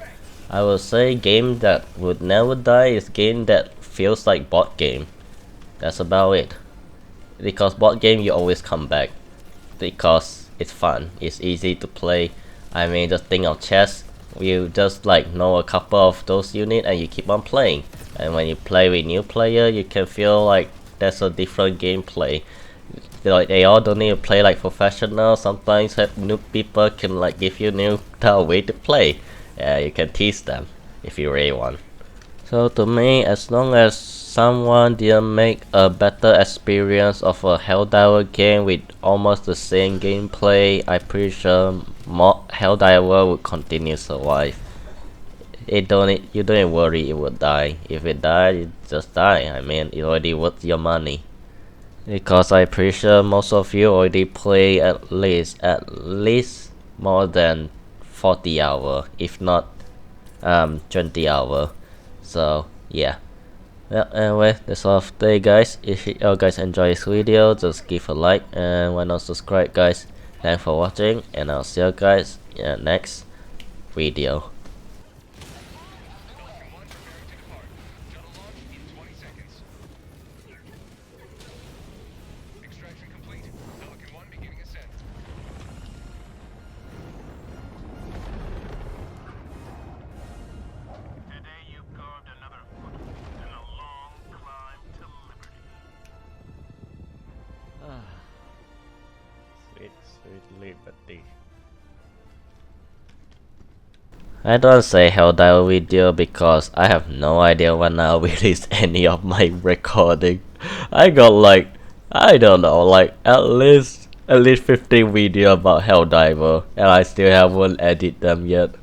I would say game that would never die is game that feels like bot game. That's about it. Because bot game you always come back. Because it's fun, it's easy to play. I mean, just think of chess. You just like know a couple of those units and you keep on playing. And when you play with new player, you can feel like there's a different gameplay. Like they all don't need to play like professional. Sometimes new people can like give you new way to play. Yeah, you can tease them if you really want. So to me, as long as someone didn't make a better experience of a Helldiver game with almost the same gameplay, I'm pretty sure more Helldiver would continue survive. You don't worry it will die. If it die, it just die. I mean, it already worth your money. Because I'm pretty sure most of you already play at least more than 40 hour, if not 20 hour. So yeah. Well, anyway, that's all for today, guys. If you guys enjoy this video, just give a like and why not subscribe, guys. Thanks for watching, and I'll see you guys in the next video. Sweet liberty. I don't say Helldiver video because I have no idea when I'll release any of my recording. I got like, I don't know, like at least 15 video about Helldiver and I still haven't edited them yet.